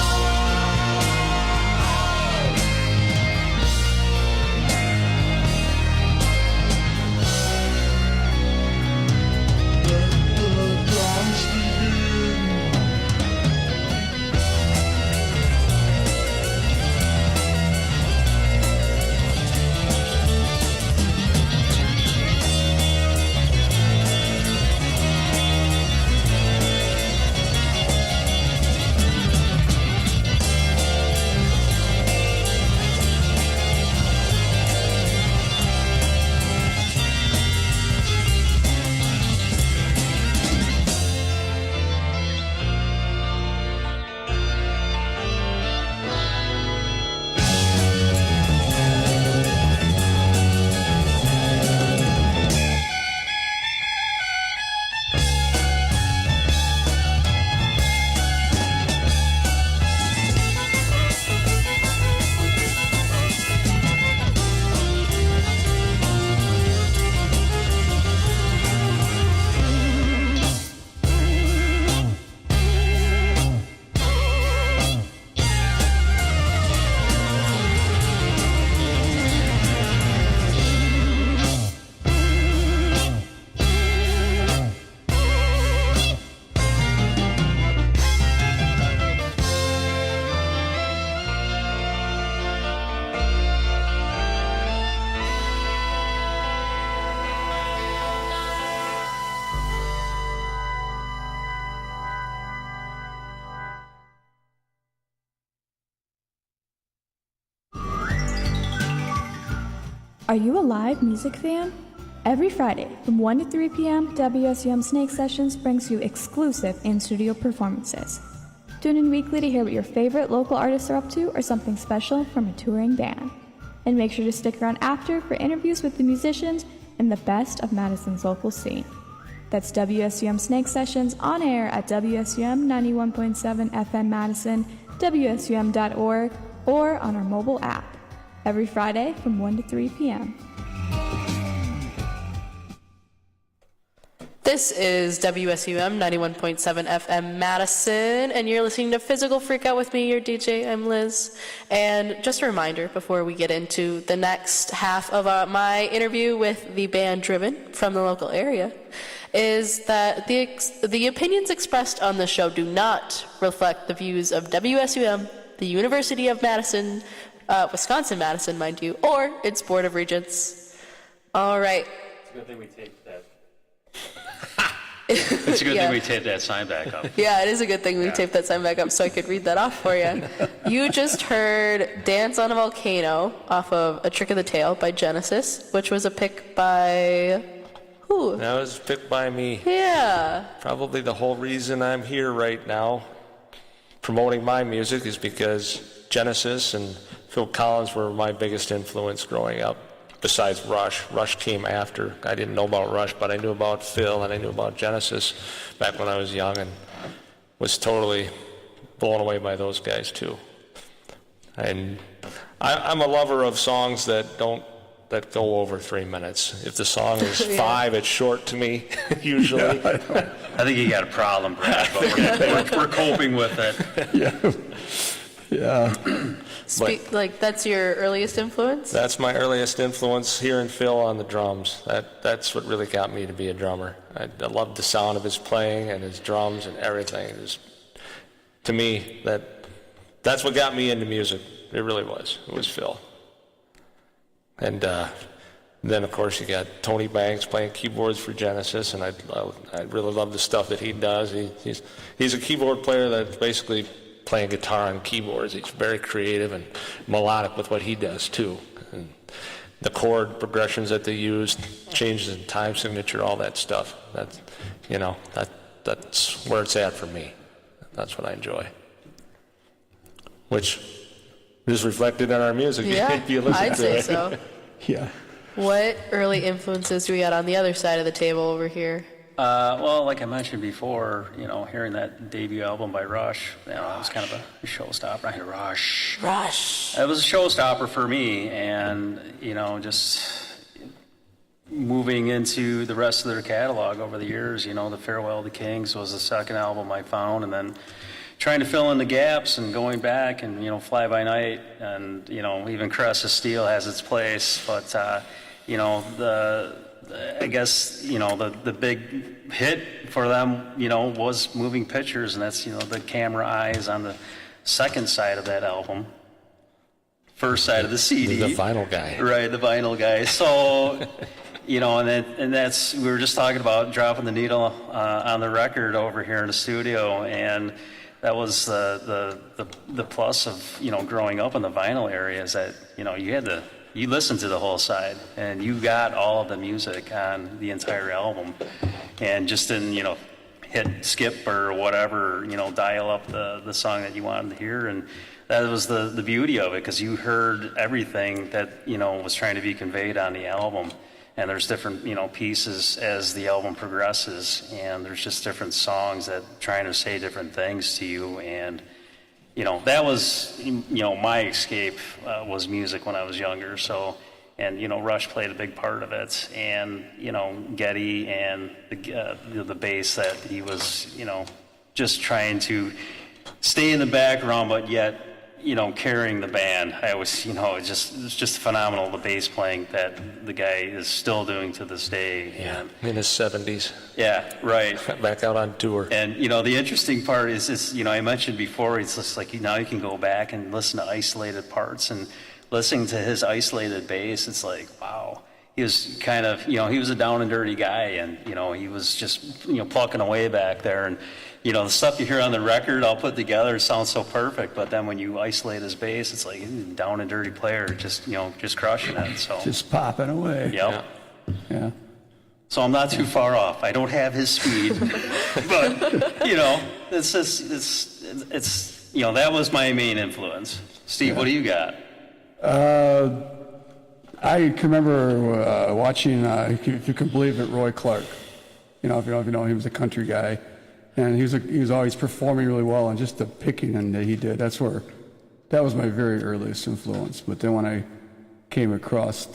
Let the dance begin. Are you a live music fan? Every Friday from 1 to 3 p.m., WSUM Snake Sessions brings you exclusive in-studio performances. Tune in weekly to hear what your favorite local artists are up to or something special from a touring band. And make sure to stick around after for interviews with the musicians and the best of Madison's local scene. That's WSUM Snake Sessions on air at WSUM 91.7 FM Madison, WSUM.org, or on our mobile app. Every Friday from 1 to 3 p.m. This is WSUM 91.7 FM Madison, and you're listening to Physical Freakout with me, your DJ. I'm Liz. And just a reminder before we get into the next half of my interview with the band Driven from the local area, is that the opinions expressed on the show do not reflect the views of WSUM, the University of Madison, Wisconsin-Madison, mind you, or its Board of Regents. All right. It's a good thing we taped that. It's a good thing we taped that sign back up. Yeah, it is a good thing we taped that sign back up so I could read that off for you. You just heard Dance on a Volcano off of A Trick of the Tail by Genesis, which was a pick by... who? That was picked by me. Yeah. Probably the whole reason I'm here right now promoting my music is because Genesis and Phil Collins were my biggest influence growing up, besides Rush. Rush came after. I didn't know about Rush, but I knew about Phil and I knew about Genesis back when I was young and was totally blown away by those guys too. And I'm a lover of songs that go over 3 minutes. If the song is 5, it's short to me, usually. I think you got a problem, Brad, but we're coping with it. Yeah. Like that's your earliest influence? That's my earliest influence, hearing Phil on the drums. That's what really got me to be a drummer. I loved the sound of his playing and his drums and everything. It was, to me, that's what got me into music. It really was. It was Phil. And then, of course, you got Tony Banks playing keyboards for Genesis, and I really love the stuff that he does. He's a keyboard player that's basically playing guitar on keyboards. He's very creative and melodic with what he does too. And the chord progressions that they use, changes in time signature, all that stuff. That's where it's at for me. That's what I enjoy. Which is reflected in our music. Yeah, if you listen I'd to say it. so. Yeah. What early influences do we got on the other side of the table over here? Well, like I mentioned before, hearing that debut album by Rush, it was kind of a showstopper. I hear Rush. It was a showstopper for me, and just moving into the rest of their catalog over the years. The Farewell to Kings was the second album I found, and then trying to fill in the gaps and going back and Fly By Night and even Caress of Steel has its place, but I guess the big hit for them was Moving Pictures, and that's the camera eyes on the second side of that album, first side of the CD. The vinyl guy. Right, the vinyl guy. So and that's, we were just talking about dropping the needle on the record over here in the studio, and that was the plus of growing up in the vinyl area, is that you listened to the whole side and you got all of the music on the entire album, and just didn't hit skip or whatever, dial up the song that you wanted to hear. And that was the beauty of it, because you heard everything that was trying to be conveyed on the album. And there's different pieces as the album progresses, and there's just different songs that trying to say different things to you. And that was my escape was music when I was younger. So, and Rush played a big part of it, and Geddy and the bass that he was just trying to stay in the background, but yet carrying the band. I always, it's just phenomenal, the bass playing that the guy is still doing to this day. Yeah, in his 70s. Yeah, right. Back out on tour. And, the interesting part is I mentioned before, it's just like now you can go back and listen to isolated parts, and listening to his isolated bass, it's like, wow. He was kind of, he was a down and dirty guy, and, he was just, plucking away back there. And, the stuff you hear on the record all put together sounds so perfect, but then when you isolate his bass, it's like he's a down and dirty player, just crushing it. So Just popping away. Yep. Yeah. So I'm not too far off. I don't have his speed, but it's that was my main influence. Steve, what do you got? I can remember watching, if you can believe it, Roy Clark. If you know, he was a country guy, and he was always performing really well, and just the picking that he did. That was my very earliest influence. But then when I came across,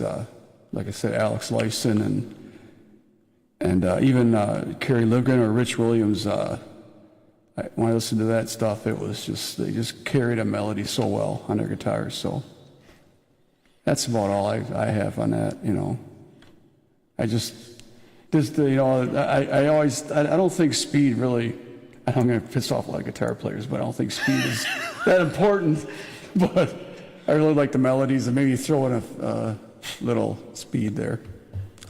like I said, Alex Lifeson and even Kerry Livgren or Rich Williams, when I listened to that stuff, it was just, they just carried a melody so well on their guitars. So that's about all I have on that. I don't think speed really, I'm going to piss off a lot of guitar players, but I don't think speed is that important. But I really like the melodies, and maybe throw in a little speed there.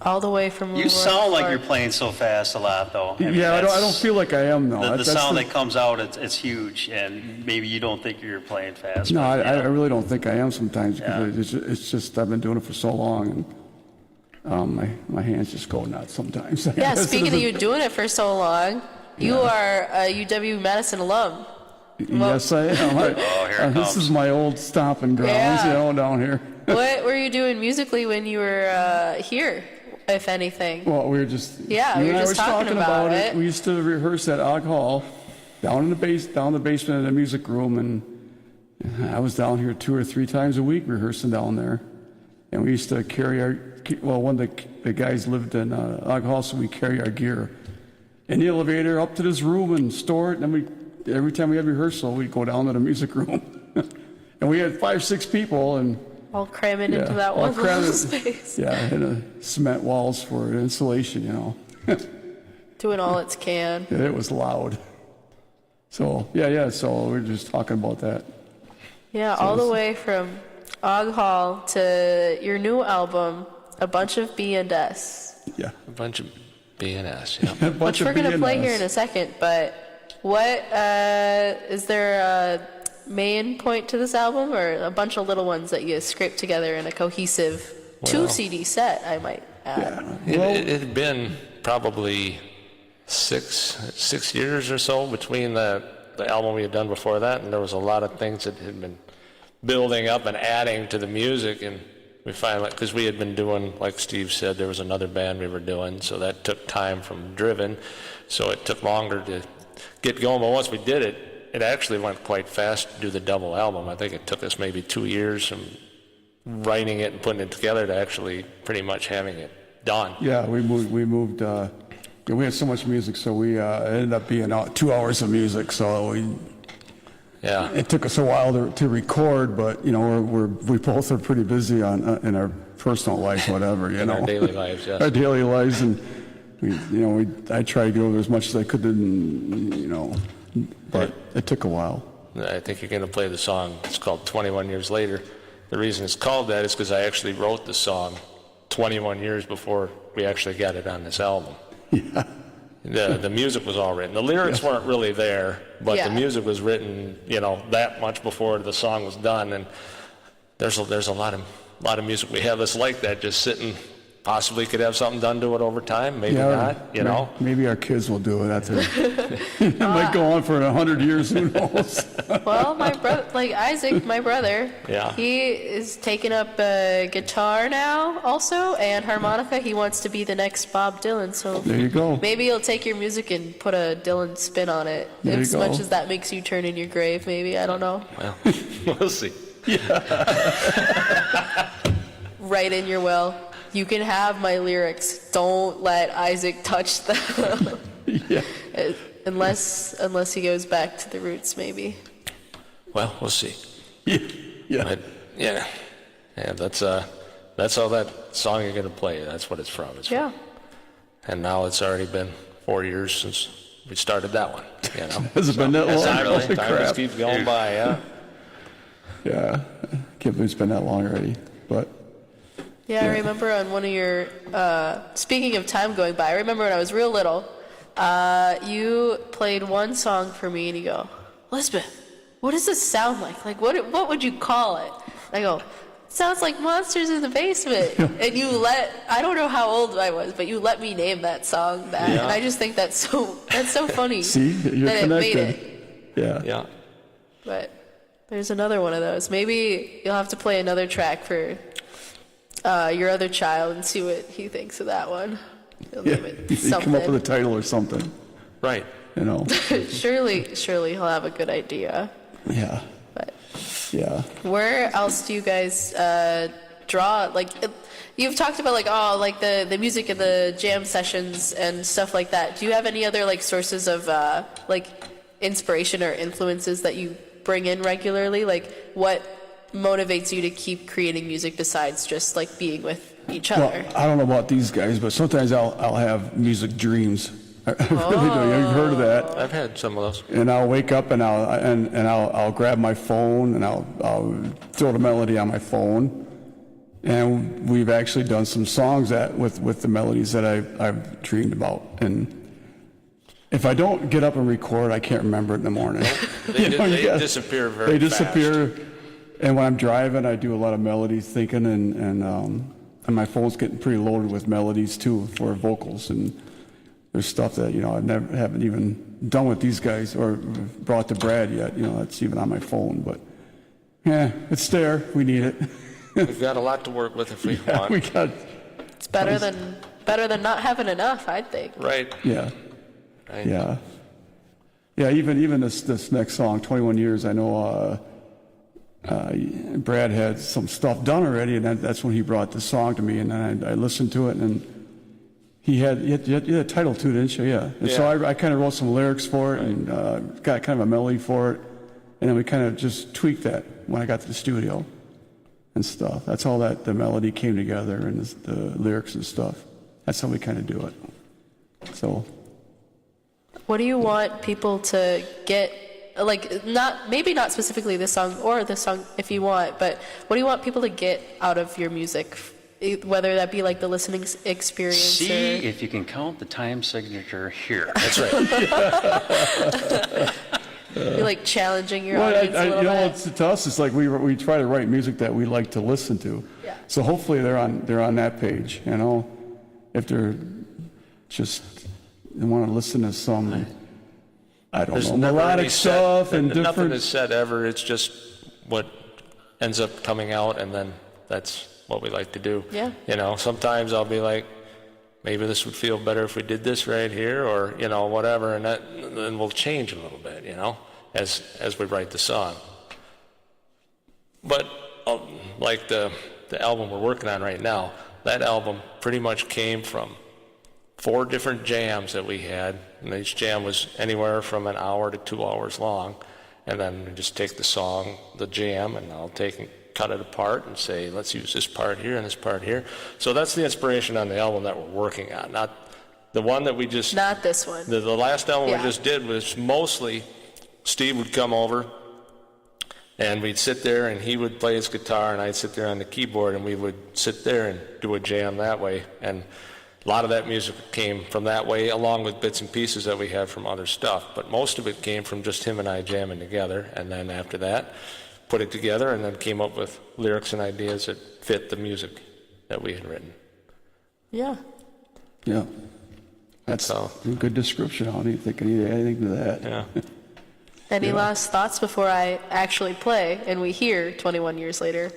All the way from You sound like you're playing so fast a lot, though. I don't feel like I am, though. The sound that comes out, it's huge, and maybe you don't think you're playing fast. No, I really don't think I am sometimes, because it's just I've been doing it for so long, and my hands just go nuts sometimes. Yeah, speaking of you doing it for so long, you are a UW Madison alum. Yes, I am. Here it This comes. is my old stomping grounds, down here. What were you doing musically when you were here, if anything? Well, we were just we were just talking about it. We used to rehearse at Og Hall, down the basement of the music room, and I was down here 2 or 3 times a week rehearsing down there. And we used to carry one of the guys lived in Og Hall, so we carry our gear in the elevator up to this room and store it. And then every time we had rehearsal, we'd go down to the music room. And we had 5, 6 people, and All cramming into that all one little cramming- space. Yeah, and cement walls for insulation, you know. Doing all it can. Yeah, it was loud. So, so we were just talking about that. Yeah, all the way from Og Hall to your new album, A Bunch of B&S. Yeah. A bunch of B&S, yeah. A bunch Which we're of going to play B&S. here in a second, but what, is there a main point to this album, or a bunch of little ones that you scraped together in a cohesive 2-CD set, I might add? It had been probably 6 years or so between the album we had done before that, and there was a lot of things that had been building up and adding to the music, and we finally, because we had been doing, like Steve said, there was another band we were doing, so that took time from Driven, so it took longer to get going, but once we did it, it actually went quite fast to do the double album. I think it took us maybe 2 years from writing it and putting it together to actually pretty much having it done. Yeah, we moved, we had so much music, so we ended up being 2 hours of music, so it took us a while to record, but, you know, we both are pretty busy in our personal lives, whatever, you know. Our daily lives, yes. Our daily lives, and, I tried to go as much as I could, and, you know, but it took a while. I think you're going to play the song. It's called 21 Years Later. The reason it's called that is because I actually wrote the song 21 years before we actually got it on this album. Yeah. The music was all written. The lyrics weren't really there, but the music was written, that much before the song was done. And there's a lot of music we have that's like that, just sitting. Possibly could have something done to it over time, maybe not, Maybe our kids will do it after. It might go on for 100 years, who knows? Well, my brother, like Isaac, my brother, Yeah. he is taking up guitar now also, and harmonica. He wants to be the next Bob Dylan, so There you go. maybe he'll take your music and put a Dylan spin on it. There you As go. much as that makes you turn in your grave, maybe, I don't know. Well, we'll see. Right in your will. You can have my lyrics. Don't let Isaac touch them. Yeah. Unless he goes back to the roots, maybe. Well, we'll see. Yeah. But, yeah, that's all that song you're going to play. That's what it's from. Yeah. And now it's already been 4 years since we started that one. Has it been that long? Time Holy just crap. keeps going by, yeah. Yeah. Can't believe it's been that long already, but. Yeah, I remember on one of your, speaking of time going by, I remember when I was real little, you played one song for me and you go, Elizabeth, what does this sound like? Like, what would you call it? And I go, it sounds like Monsters in the Basement. And I don't know how old I was, but you let me name that song that. Yeah. And I just think that's so funny. See, you're that connected. it made it. Yeah. But there's another one of those. Maybe you'll have to play another track for your other child and see what he thinks of that one. He'll name it You something. come up with a title or something, Right. surely he'll have a good idea. Yeah. But Yeah. where else do you guys draw? Like, you've talked about like the music and the jam sessions and stuff like that. Do you have any other like sources of like inspiration or influences that you bring in regularly? Like, what motivates you to keep creating music besides just like being with each other? Well, I don't know about these guys, but sometimes I'll have music dreams. I really do. You've heard of that? I've had some of those. And I'll wake up and I'll grab my phone and I'll throw the melody on my phone. And we've actually done some songs with the melodies that I've dreamed about. And if I don't get up and record, I can't remember it in the morning. They disappear very They fast. disappear. And when I'm driving, I do a lot of melody thinking, and my phone's getting pretty loaded with melodies too for vocals. And there's stuff that haven't even done with these guys or brought to Brad yet. That's even on my phone. But yeah, it's there. We need it. We've got a lot to work with if we want. We got. It's better than not having enough, I think. Right. Yeah. Right. Yeah. Yeah. Even this next song, 21 Years. I know. Brad had some stuff done already, and that's when he brought the song to me, and then I listened to it, and he had a title to it, didn't you? Yeah. And so I kind of wrote some lyrics for it, and got kind of a melody for it, And then we kind of just tweaked that when I got to the studio and stuff. That's how the melody came together and the lyrics and stuff. That's how we kind of do it. So. What do you want people to get, like, maybe not specifically this song or this song if you want, but what do you want people to get out of your music? Whether that be like the listening experience. See if you can count the time signature here. That's right. You're like challenging your audience a little bit. To us, it's like we try to write music that we like to listen to. Yeah. So hopefully they're on that page, you know. If they're just they want to listen to some, I don't know, melodic stuff and different. Nothing is said ever. It's just what ends up coming out, and then that's what we like to do. Yeah. You know, sometimes I'll be like, maybe this would feel better if we did this right here, or, you know, whatever, and then we'll change a little bit, you know, as we write the song. But like the album we're working on right now, that album pretty much came from 4 different jams that we had, and each jam was anywhere from an hour to 2 hours long, and then we just take the song, the jam, and I'll cut it apart and say, let's use this part here and this part here. So that's the inspiration on the album that we're working on, not the one that we just... Not this one. The last album Yeah. we just did was mostly Steve would come over and we'd sit there and he would play his guitar and I'd sit there on the keyboard and we would sit there and do a jam that way. And a lot of that music came from that way, along with bits and pieces that we had from other stuff. But most of it came from just him and I jamming together. And then after that, put it together and then came up with lyrics and ideas that fit the music that we had written. Yeah. Yeah. That's a good description. I don't even think I need anything to that. Yeah. Any last thoughts before I actually play and we hear 21 years later?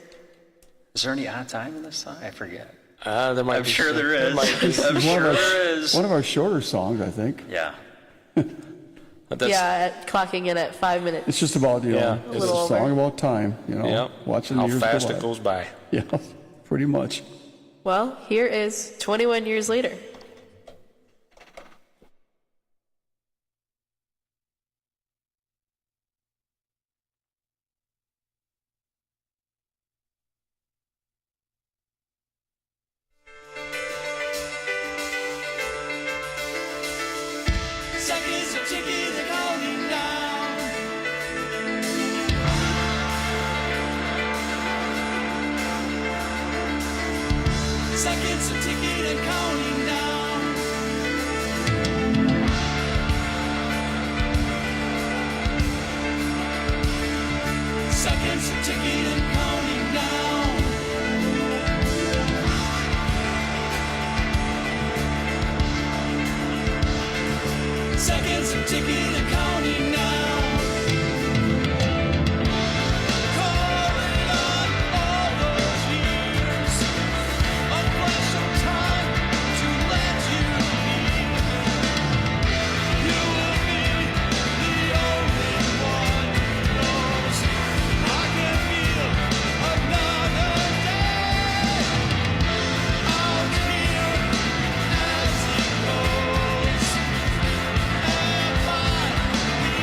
Is there any odd time in this song? I forget. There might I'm be sure some- there is. I'm One sure of our- there is. One of our shorter songs, I think. Yeah. But that's, Clocking in at 5 minutes. It's just about, you know, A it's little a song over. about time, you know, yeah, watching how the years fast go it by. goes by. Yeah, pretty much. Well, here is 21 years later. Seconds are ticking, they're counting down. Seconds are ticking and counting down. Seconds are ticking and counting down. Seconds are ticking and counting now. Calling on all those years, a flash of time to let you leave. You will be the only one who knows. I can feel another day out here as it goes. Am I the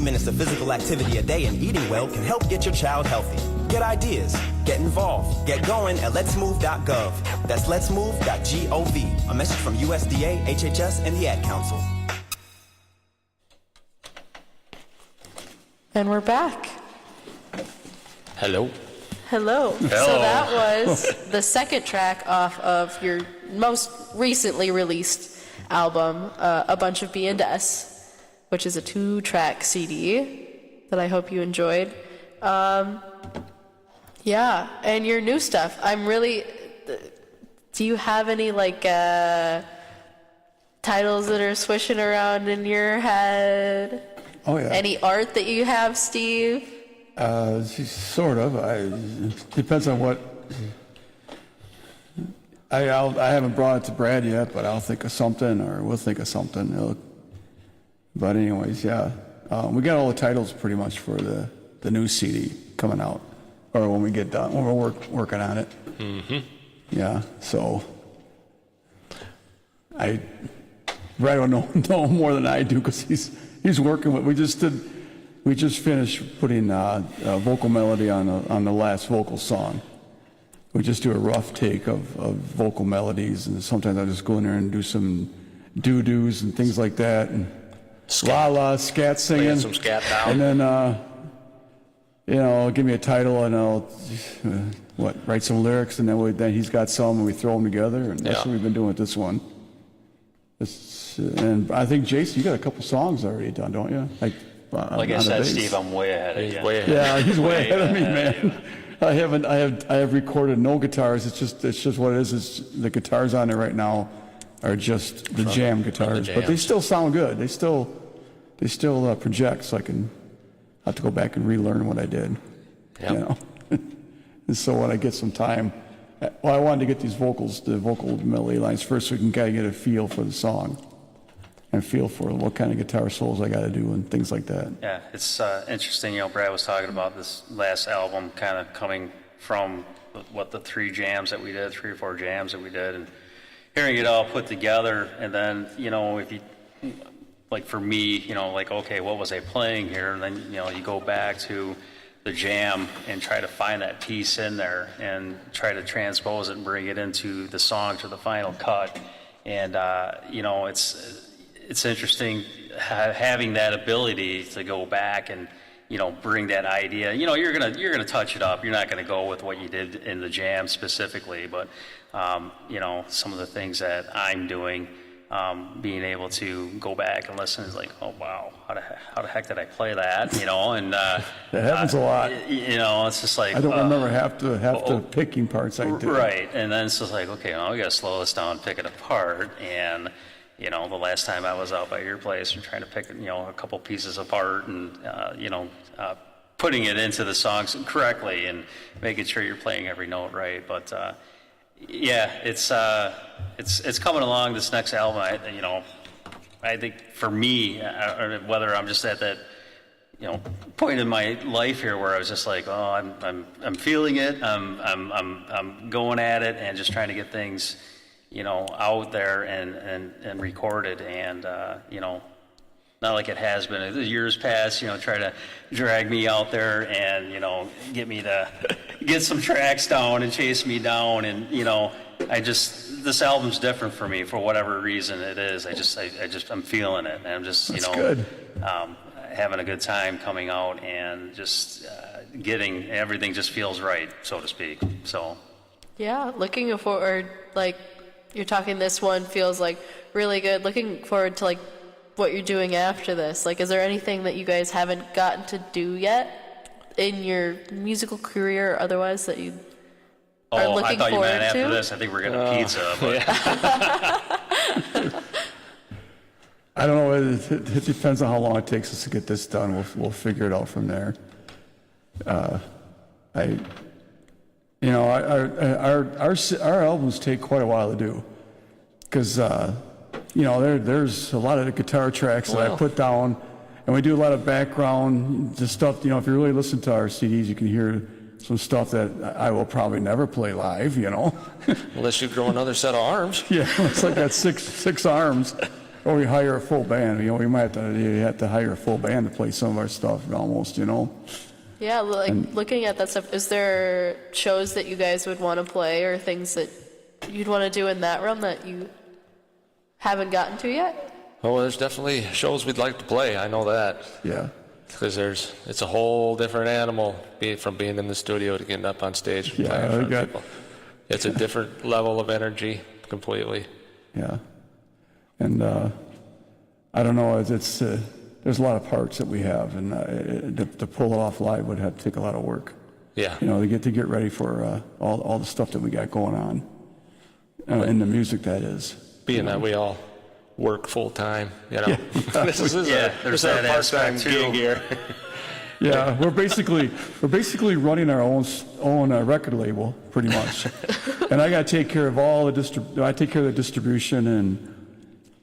minutes of physical activity a day and eating well can help get your child healthy. Get ideas, get involved, get going at letsmove.gov. That's letsmove.gov. A message from USDA, HHS, and the Ad Council. And we're back. Hello. Hello. So that was the second track off of your most recently released album, A Bunch of B&S, which is a 2-track CD that I hope you enjoyed. Yeah, and your new stuff. I'm really... Do you have any, like, titles that are swishing around in your head? Oh, yeah. Any art that you have, Steve? Sort of. It depends on what... I haven't brought it to Brad yet, but I'll think of something, or we'll think of something. But anyways, yeah. We got all the titles pretty much for the new CD coming out, or when we get done, when we're working on it. Mm-hmm. Yeah, so... Brad will know more than I do, because he's working with... We just finished putting vocal melody on the last vocal song. We just do a rough take of vocal melodies, and sometimes I just go in there and do some doo-doos and things like that, and la-la, scat singing. Playing some scat down. And then, give me a title, and I'll write some lyrics, and then he's got some, and we throw them together, and that's what we've been doing with this one. And I think, Jason, you got a couple songs already done, don't you? Like I said, Steve, I'm way ahead of you. Yeah, he's way ahead of me, man. I have recorded no guitars. It's just what it is. It's the guitars on there right now are just the jam guitars, but they still sound good. They still project. So I have to go back and relearn what I did. Yep. You know. And so when I get some time, I wanted to get these the vocal melody lines first, so we can kind of get a feel for the song and feel for what kind of guitar solos I got to do and things like that. Yeah, it's interesting. Brad was talking about this last album kind of coming from the 3 jams that we did, 3 or 4 jams that we did, and hearing it all put together. And then, if you, like for me, okay, what was I playing here? And then, you go back to the jam and try to find that piece in there and try to transpose it and bring it into the song to the final cut. And, it's interesting having that ability to go back and bring that idea. You're gonna touch it up. You're not gonna go with what you did in the jam specifically, but some of the things that I'm doing, being able to go back and listen is like, oh wow, how the heck did I play that? And that happens a lot. It's just like I don't remember half the picking parts I did. Right, and then it's just like, okay, we gotta slow this down, pick it apart, and the last time I was out by your place and trying to pick, a couple pieces apart and, putting it into the songs correctly and making sure you're playing every note right. But, it's coming along, this next album. I think for me, whether I'm just at that, point in my life here where I was just like, oh, I'm feeling it. I'm going at it and just trying to get things, out there and recorded, and not like it has been. The years past, try to drag me out there and get me to get some tracks down and chase me down, and this album's different for me for whatever reason it is. I'm feeling it, and I'm just good. Having a good time coming out and just getting everything just feels right, so to speak. So yeah, looking forward, like. You're talking, this one feels like really good. Looking forward to like what you're doing after this. Like, is there anything that you guys haven't gotten to do yet in your musical career or otherwise that you are looking forward to? I thought you meant after this. I think we're getting pizza. But. I don't know. It depends on how long it takes us to get this done. We'll figure it out from there. Our albums take quite a while to do, because there's a lot of the guitar tracks that I put down, and we do a lot of background stuff. If you really listen to our CDs, you can hear some stuff that I will probably never play live. Unless you grow another set of arms. Yeah, it's like got six arms. or we hire a full band. You know, we might have to hire a full band to play some of our stuff almost, you know. Yeah, like looking at that stuff, is there shows that you guys would want to play or things that you'd want to do in that realm that you haven't gotten to yet? Oh, there's definitely shows we'd like to play. I know that. Yeah. Because it's a whole different animal from being in the studio to getting up on stage and playing in front of people. It's a different level of energy completely. Yeah. And I don't know, it's there's a lot of parts that we have, and to pull it off live would have to take a lot of work. Yeah. You know, to get ready for all the stuff that we got going on, and the music that is. Being that we all work full time, you know. Yeah. This is there's that part-time aspect too. gig here. Yeah, we're basically running our own record label pretty much, and I got to take care of all the I take care of the distribution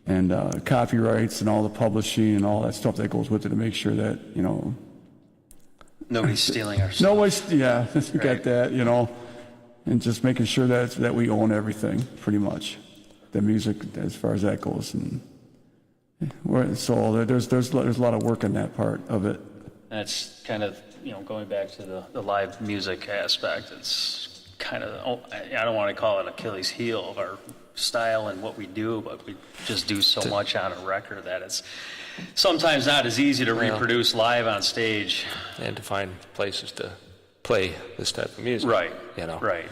and copyrights and all the publishing and all that stuff that goes with it to make sure that, you know, Nobody's stealing our stuff. We got that, you know, and just making sure that we own everything pretty much, the music as far as that goes, and so there's a lot of work in that part of it. That's kind of, you know, going back to the live music aspect, it's kind of, I don't want to call it an Achilles heel of our style and what we do, but we just do so much on a record that it's sometimes not as easy to reproduce live on stage. And to find places to play this type of music. Right, you know. right.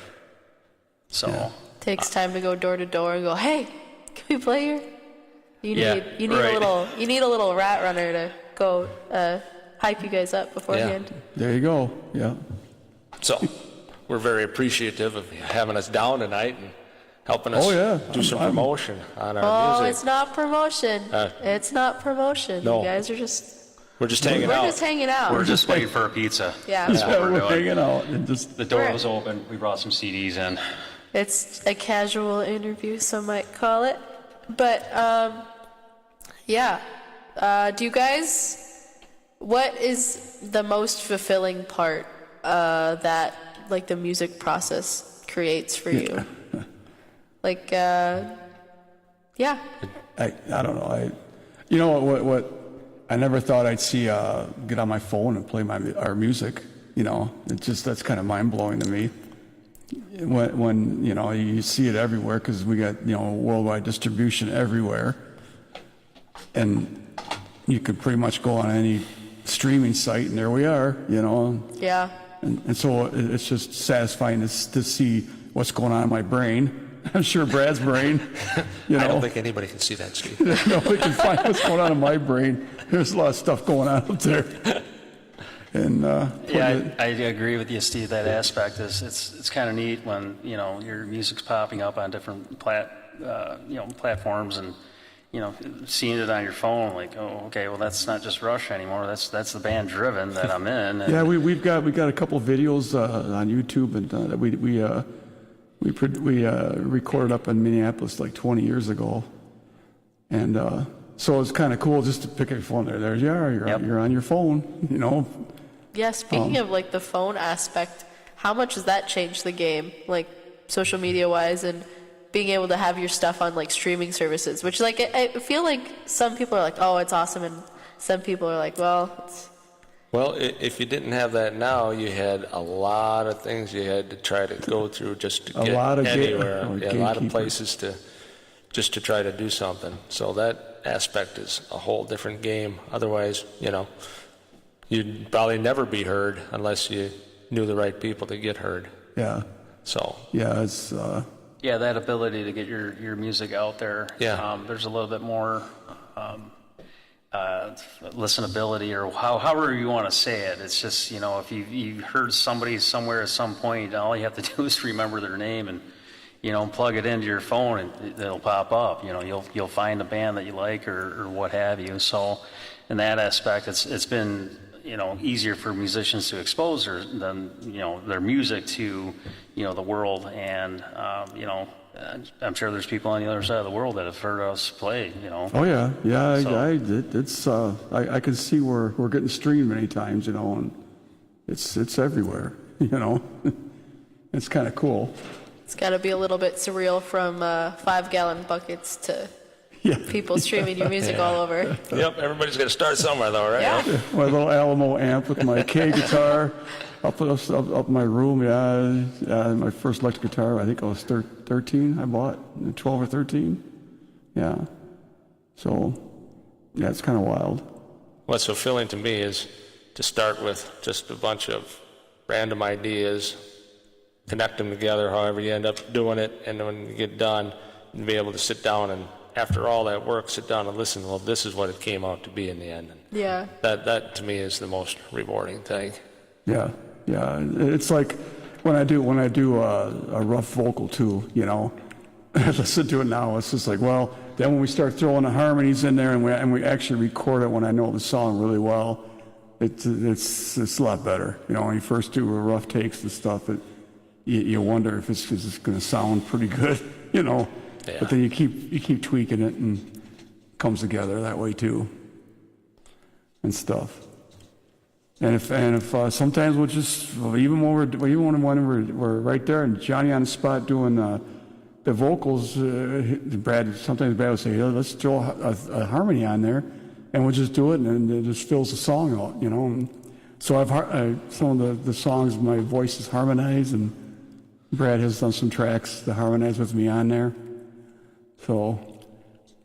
So. Takes time to go door to door and go, hey, can we play here? You need a little rat runner to go hype you guys up beforehand. Yeah. There you go. Yeah. So we're very appreciative of having us down tonight and helping us do some promotion on our music. Oh, it's not promotion. It's not promotion. No. You guys are just... We're just hanging out. We're just hanging out. We're just waiting for a pizza. Yeah. That's what we're doing. Hanging out. And just, the door was open. We brought some CDs in. It's a casual interview, some might call it. But, do you guys... What is the most fulfilling part that, like, the music process creates for you? Like, I don't know. You know what I never thought I'd see get on my phone and play our music. You know, that's kind of mind blowing to me. When you know, you see it everywhere because we got, you know, worldwide distribution everywhere, and you could pretty much go on any streaming site and there we are. You know. Yeah. And so it's just satisfying to see what's going on in my brain. I'm sure Brad's brain, you know. I don't think anybody can see that, Steve. Nobody can find what's going on in my brain. There's a lot of stuff going on up there. And I agree with you, Steve. That aspect is it's kind of neat when, you know, your music's popping up on different platforms, and, you know, seeing it on your phone, like, oh, okay, well, that's not just Rush anymore. That's the band Driven that I'm in. And yeah, we got a couple of videos on YouTube, and that we recorded up in Minneapolis like 20 years ago, and so it's kind of cool just to pick up your phone. There you are. You're on your phone. You know. Yeah. Speaking of like the phone aspect, how much has that changed the game, like social media wise, and being able to have your stuff on like streaming services? Which, like, I feel like some people are like, oh, it's awesome, and some people are like, well, it's... Well, if you didn't have that now, you had a lot of things you had to try to go through just to get anywhere. A lot of places to try to do something. So that aspect is a whole different game. Otherwise, you know, you'd probably never be heard unless you knew the right people to get heard. Yeah. So. Yeah, it's. Yeah, that ability to get your music out there. Yeah. There's a little bit more. Listenability, or however you want to say it. It's just, you know, if you heard somebody somewhere at some point, all you have to do is remember their name and, you know, plug it into your phone and it'll pop up. You know, you'll find a band that you like or what have you. So in that aspect, it's been, you know, easier for musicians to expose their music to, you know, the world, and you know, I'm sure there's people on the other side of the world that have heard us play, you know. Oh yeah. I can see we're getting streamed many times, you know, and it's everywhere, you know. It's kind of cool. It's got to be a little bit surreal from 5-gallon buckets to people streaming your music all over. Yep, everybody's got to start somewhere, though, right? Yeah. My little Alamo amp with my K guitar up in my room. My first electric guitar, I think I was 13. I bought 12 or 13. Yeah. So, yeah, it's kind of wild. What's fulfilling to me is to start with just a bunch of random ideas, connect them together, however you end up doing it, and when you get done, to be able to sit down and, after all that work, sit down and listen. Well, this is what it came out to be in the end. And Yeah. that to me is the most rewarding thing. Yeah. It's like when I do a rough vocal too, you know. I listen to it now. It's just like, well, then when we start throwing the harmonies in there and we actually record it when I know the song really well, it's a lot better. You know, when you first do rough takes and stuff, you wonder if it's going to sound pretty good, you know. Yeah. But then you keep tweaking it and it comes together that way too, and stuff. And if sometimes we'll just even when we're right there and Johnny on the spot doing the vocals, Brad will say, let's throw a harmony on there, and we'll just do it, and it just fills the song out, you know. And so some of the songs my voice is harmonized, and Brad has done some tracks to harmonize with me on there. So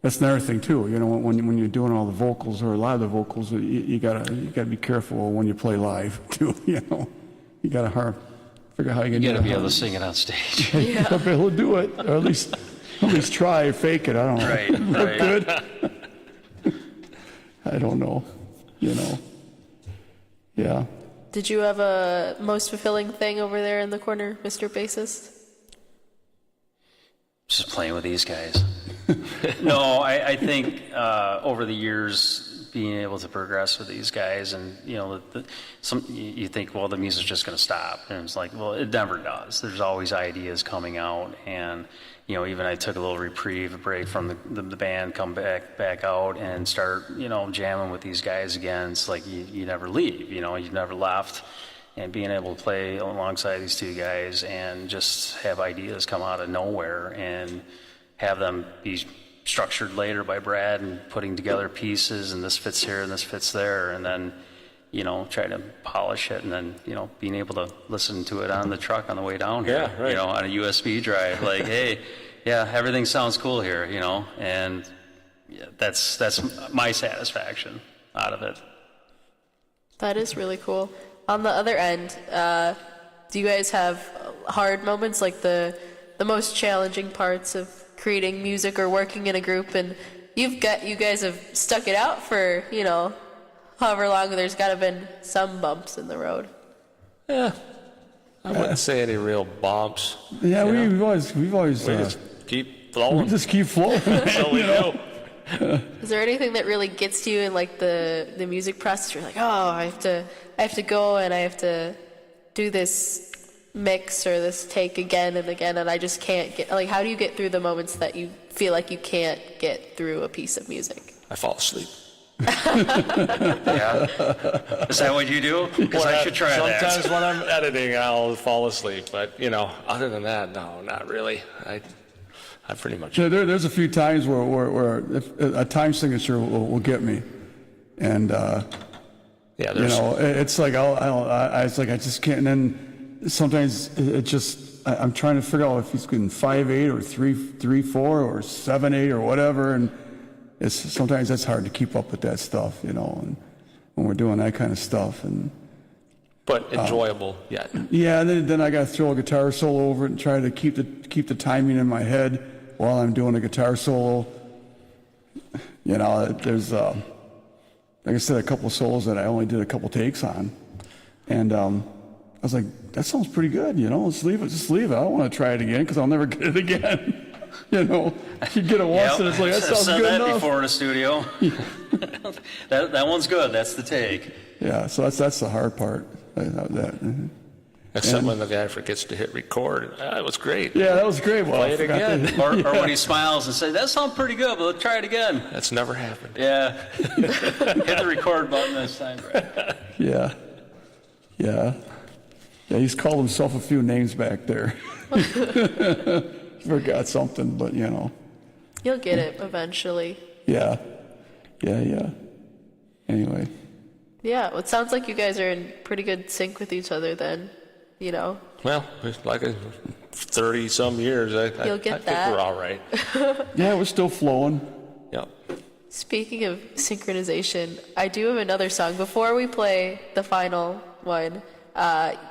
that's another thing too, you know, when you're doing all the vocals or a lot of the vocals, you gotta be careful when you play live too, you know. You gotta figure out how you can. You gotta be able to sing it on stage. Yeah. But he'll do it, or at least try or fake it. I don't know. Right. Look good. I don't know, you know. Yeah. Did you have a most fulfilling thing over there in the corner, Mr. Bassist? Just playing with these guys. No, I think over the years, being able to progress with these guys, and you know, you think, well, the music's just going to stop, and it's like, well, it never does. There's always ideas coming out, and you know, even I took a little reprieve, a break from the band, come back out and start, you know, jamming with these guys again. It's like you never leave, you know, you've never left. And being able to play alongside these two guys and just have ideas come out of nowhere and have them be structured later by Brad and putting together pieces, and this fits here and this fits there, and then, you know, try to polish it, and then, you know, being able to listen to it on the truck on the way down here, Yeah, right. you know, on a USB drive, like, hey, yeah, everything sounds cool here, you know, and yeah, that's my satisfaction out of it. That is really cool. On the other end, do you guys have hard moments, like the most challenging parts of creating music or working in a group? And you guys have stuck it out for, you know, however long. There's got to have been some bumps in the road. Yeah, I wouldn't say any real bumps. Yeah, you know? we've always We just keep flowing. we just keep flowing. That's all we do. Is there anything that really gets to you in like the music process? You're like, oh, I have to go and I have to do this mix or this take again and again, and I just can't get, like, how do you get through the moments that you feel like you can't get through a piece of music? I fall asleep. Yeah. Is that what you do? Because I should try that. Sometimes when I'm editing, I'll fall asleep. But, you know, other than that, no, not really. I pretty much... So there's a few times where a time signature will get me. And, yeah, you there's... know, it's like, I just can't. And then sometimes it just, I'm trying to figure out if he's getting 5/8 or 3/4 or 7/8 or whatever. And sometimes that's hard to keep up with that stuff, you know, and when we're doing that kind of stuff. But enjoyable, yeah. Yeah, then I got to throw a guitar solo over it and try to keep the timing in my head while I'm doing a guitar solo. You know, there's, like I said, a couple of solos that I only did a couple takes on. And I was like, that sounds pretty good, you know, just leave it. I don't want to try it again because I'll never get it again. You know, you get it once and it's like, that sounds good enough. I've said that before in a studio. that one's good. That's the take. Yeah, so that's the hard part. Except when the guy forgets to hit record. That was great. Yeah, that was great. Well, Play it again. Or when he smiles and says, that sounds pretty good, but let's try it again. That's never happened. Yeah. Hit the record button this time, Brad. Yeah. He's called himself a few names back there. Forgot something, but you know. You'll get it eventually. Yeah. Anyway. Yeah, well, it sounds like you guys are in pretty good sync with each other then, you know. Well, it's like 30-some years, You'll get I think that. we're all right. Yeah, we're still flowing. Yep. Speaking of synchronization, I do have another song. Before we play the final one,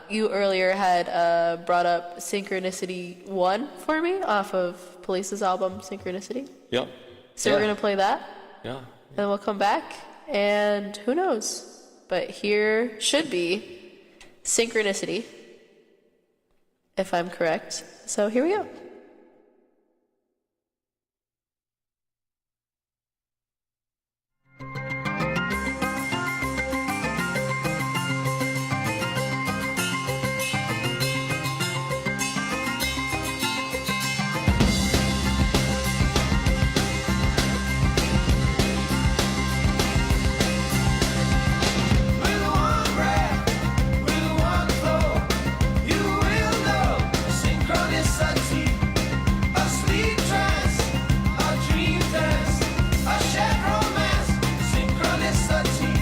you earlier had brought up Synchronicity 1 for me off of Police's album Synchronicity. Yep. So we're going to play that, Yeah. and then we'll come back, and who knows? But here should be Synchronicity, if I'm correct. So here we go. With one breath, with one flow, you will know synchronicity. A sleep trance, a dream dance, a shared romance. Synchronicity,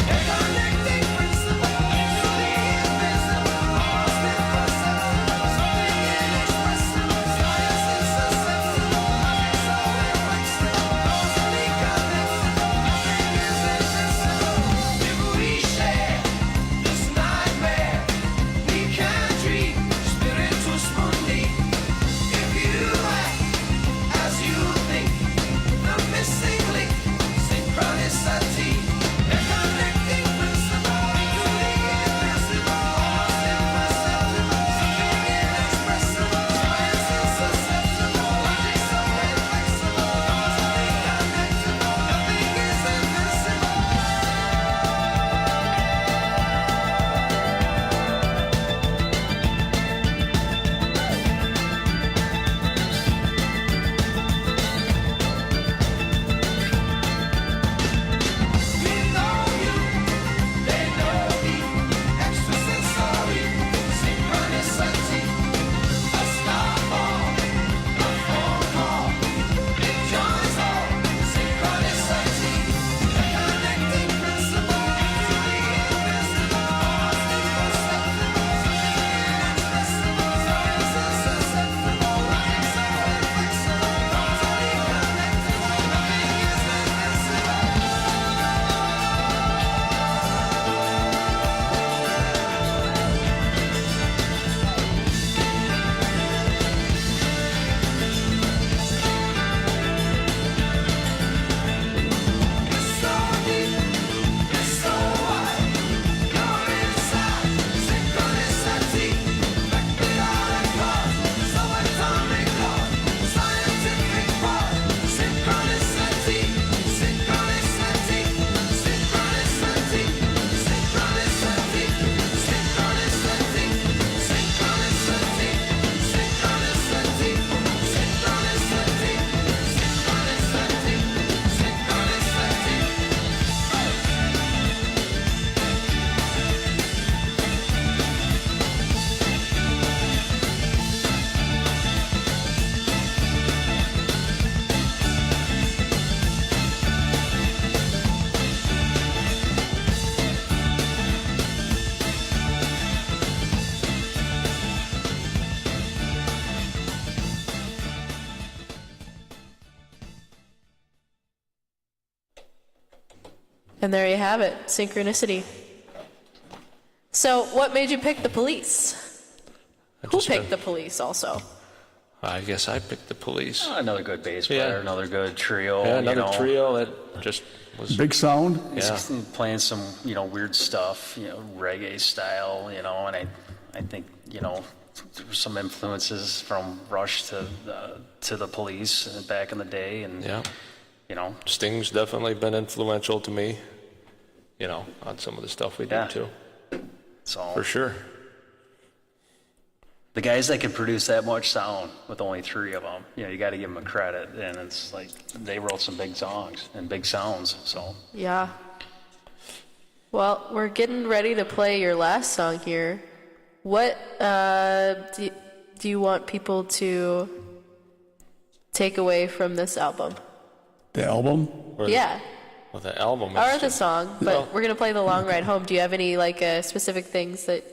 a connecting principle to the invisible, almost impossible. Something inexpressible, science insusceptible, nothing so inflexible, totally connected, nothing is invincible. If we share this nightmare, we can dream spiritus mundi. If you act as you think, the missing link, synchronicity, a connecting principle to the invisible, almost imperceptible, something inexpressible, science insusceptible, logic so inflexible, totally connected, nothing is invincible. We know you, they know me. Extrasensory synchronicity. A star ball, a phone call. It joins all synchronicity. A connecting principle to the invisible, almost imperceptible, something inexpressible, science insusceptible, logic so inflexible, totally connected, nothing is invincible. It's so deep, it's so wide. You're inside synchronicity. Vector and cause, subatomic law, scientific part. Synchronicity, synchronicity, synchronicity, synchronicity, synchronicity, synchronicity, synchronicity, synchronicity, And there you have it, Synchronicity. So what made you pick the Police? Who picked the Police also? I guess I picked the Police. Another good bass player, Yeah. another good trio. Yeah, you another know. trio that just was... Big sound. Yeah. He's playing some, weird stuff, reggae style, and I think, there were some influences from Rush to the Police back in the day, and Yeah. Sting's Sting's definitely been influential to me, on some of the stuff we do Yeah. too. So For sure. the guys that can produce that much sound with only three of them, you got to give them a credit, and it's like they wrote some big songs and big sounds. So Yeah. Well, we're getting ready to play your last song here. What do you want people to take away from this album? The album? Yeah. Well, the album Or is the song, but we're going to play The Long Ride Home. Do you have any like specific things that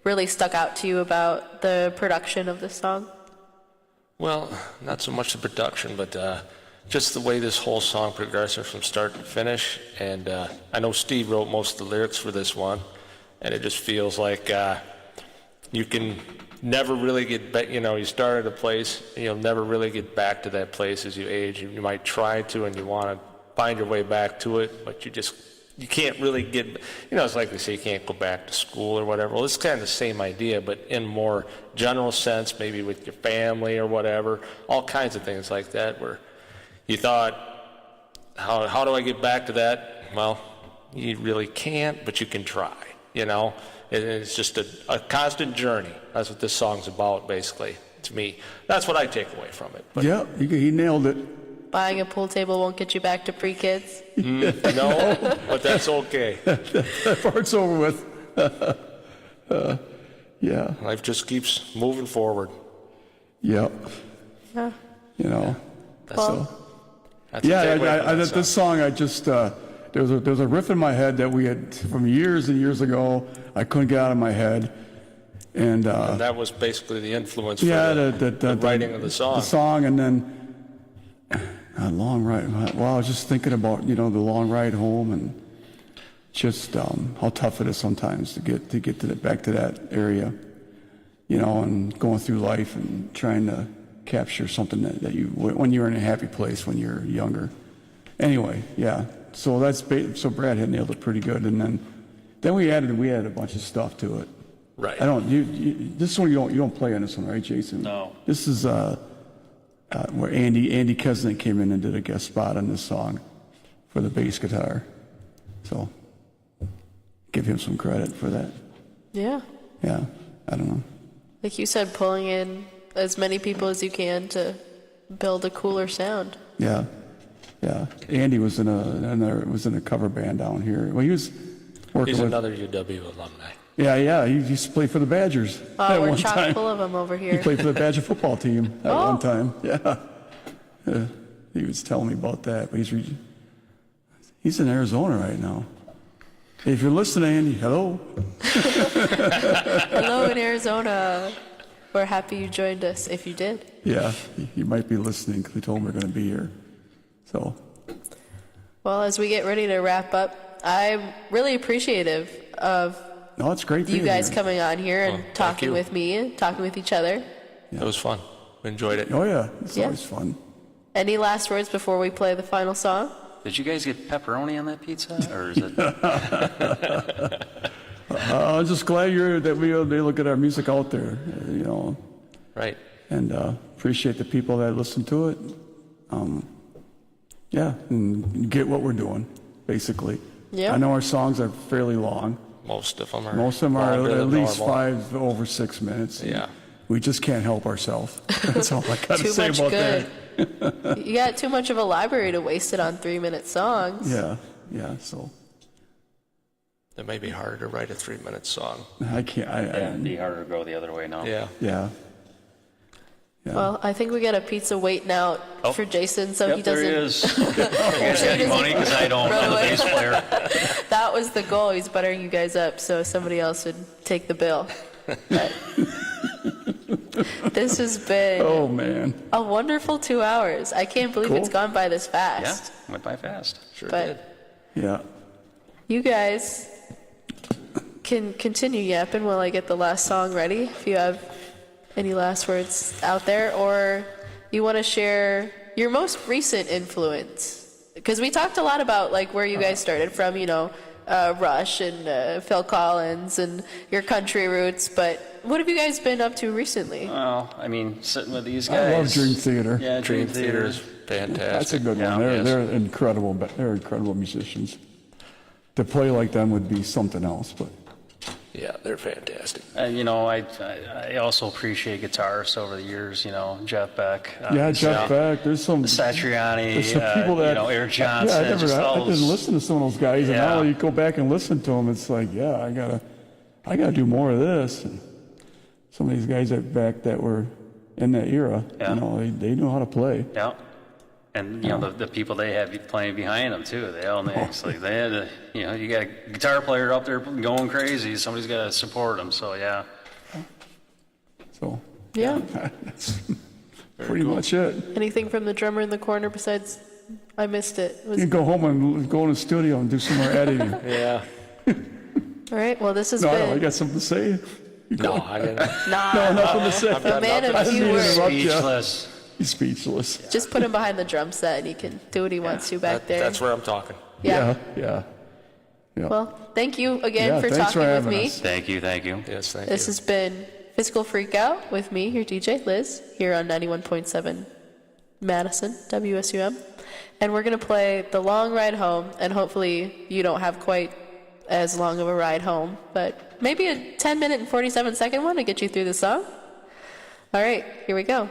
really stuck out to you about the production of this song? well, not so much the production, but just the way this whole song progresses from start to finish. And I know Steve wrote most of the lyrics for this one, and it just feels like you can never really get back. You know, you start at a place, and you'll never really get back to that place as you age. You might try to, and you want to find your way back to it, but you can't really get, you know, it's like they say you can't go back to school or whatever. Well, it's kind of the same idea, but in more general sense, maybe with your family or whatever, all kinds of things like that, where you thought, how do I get back to that? Well, you really can't, but you can try, you know. It's just a constant journey. That's what this song's about, basically, to me. That's what I take away from it. But Yeah, he nailed it. Buying a pool table won't get you back to pre-kids? no, but that's okay. That part's over with. Yeah. Life just keeps moving forward. Yep. Yeah. You know. Well, That's a Yeah, takeaway from that this song, I just, there was a riff in my head that we had from years and years ago. I couldn't get out of my head. And And that was basically the influence for yeah, the writing of the song. The song, and then a long ride. Well, I was just thinking about, you know, the long ride home, and just how tough it is sometimes to get back to that area, you know, and going through life and trying to capture something that you, when you're in a happy place when you're younger. Anyway, yeah. So so Brad had nailed it pretty good, and then we added a bunch of stuff to it. Right. I don't. This one you don't play on this one, right, Jason? No. This is where Andy Kesnick came in and did a guest spot on this song for the bass guitar. So give him some credit for that. yeah. Yeah. I don't know. Like you said, pulling in as many people as you can to build a cooler sound. Yeah. Yeah. Andy was in a cover band down here. Well, he was working He's with another UW alumni. Yeah. He used to play for the Badgers at We're one chock time. full of them over He here. played for the Badger football team at one time. Yeah. He was telling me about that. But he's in Arizona right now. If you're listening, Andy, hello. Hello in Arizona. We're happy you joined us, if you did. Yeah, he might be listening because he told me we're going to be here. So. Well, as we get ready to wrap up, I'm really appreciative of No, it's great. you being guys here. coming on here and thank talking you. with me and talking with each other. It was fun. We enjoyed it. Oh yeah, it's Yeah. always fun. Any last words before we play the final song? Did you guys get pepperoni on that pizza, or is it? I'm just glad they look at our music out there, you know, Right. and appreciate the people that listen to it. Yeah, and get what we're doing, basically. Yeah. I know our songs are fairly long. Most of them are. Most of them are longer at than least normal. over 6 minutes. Yeah. We just can't help ourselves. That's all I got to Too say much about good. that. You got too much of a library to waste it on 3-minute songs. Yeah, so It may be harder to write a 3-minute song. I can't, It'd be harder to go the other way now. Yeah. yeah. Well, I think we got a pizza waiting out for Jason, so Yep, he doesn't. there he is. You guys got any money? Because I don't. I'm the bass player. That was the goal. He's buttering you guys up so somebody else would take the bill. But this has been Oh man. a wonderful 2 hours. I can't believe Cool. it's gone by this Yeah, fast. went by fast. Sure But did. Yeah. you guys can continue yapping while I get the last song ready. If you have any last words out there, or you want to share your most recent influence, because we talked a lot about like where you guys started from, you know, Rush and Phil Collins and your country roots, but what have you guys been up to recently? Well, I mean, sitting with these guys. I love Dream Theater. Yeah, Dream Theater is fantastic. That's a good Yeah, one. yes. They're incredible, but they're incredible musicians. To play like them would be something else, but Yeah, they're fantastic. You know, I also appreciate guitarists over the years. You know, Jeff Beck. yeah, Jeff Beck. There's some Satriani. There's some people that you know, Eric Johnson. Yeah, just all I didn't those- listen to some of those guys, and Yeah. now you go back and listen to them. It's like, yeah, I gotta do more of this. And some of these guys that were in that era. Yeah. You know, they knew how to play. Yeah. And, you know, the people they had playing behind them, too. They all actually, they had to, you know, you got a guitar player up there going crazy. Somebody's got to support them. So, yeah. So, Yeah. that's pretty much it. Anything from the drummer in the corner besides I missed it? You can go home and go in the studio and do some more editing. Yeah. All right. Well, this has No, been you got something to say? No, I didn't. nah, Nothing to say. the man of I didn't few mean to words. interrupt you. Speechless. He's speechless. Just put him behind the drum set, and he can do what he wants to back there. That's where I'm talking. Yeah. Yeah. Well, thank you again Yeah, for thanks talking for with having me. us. Thank you. Thank you. Yes, thank This you. has been Physical Freakout with me, your DJ Liz, here on 91.7 Madison, WSUM. And we're going to play The Long Ride Home, and hopefully you don't have quite as long of a ride home, but maybe a 10-minute and 47-second one to get you through the song. All right, here we go.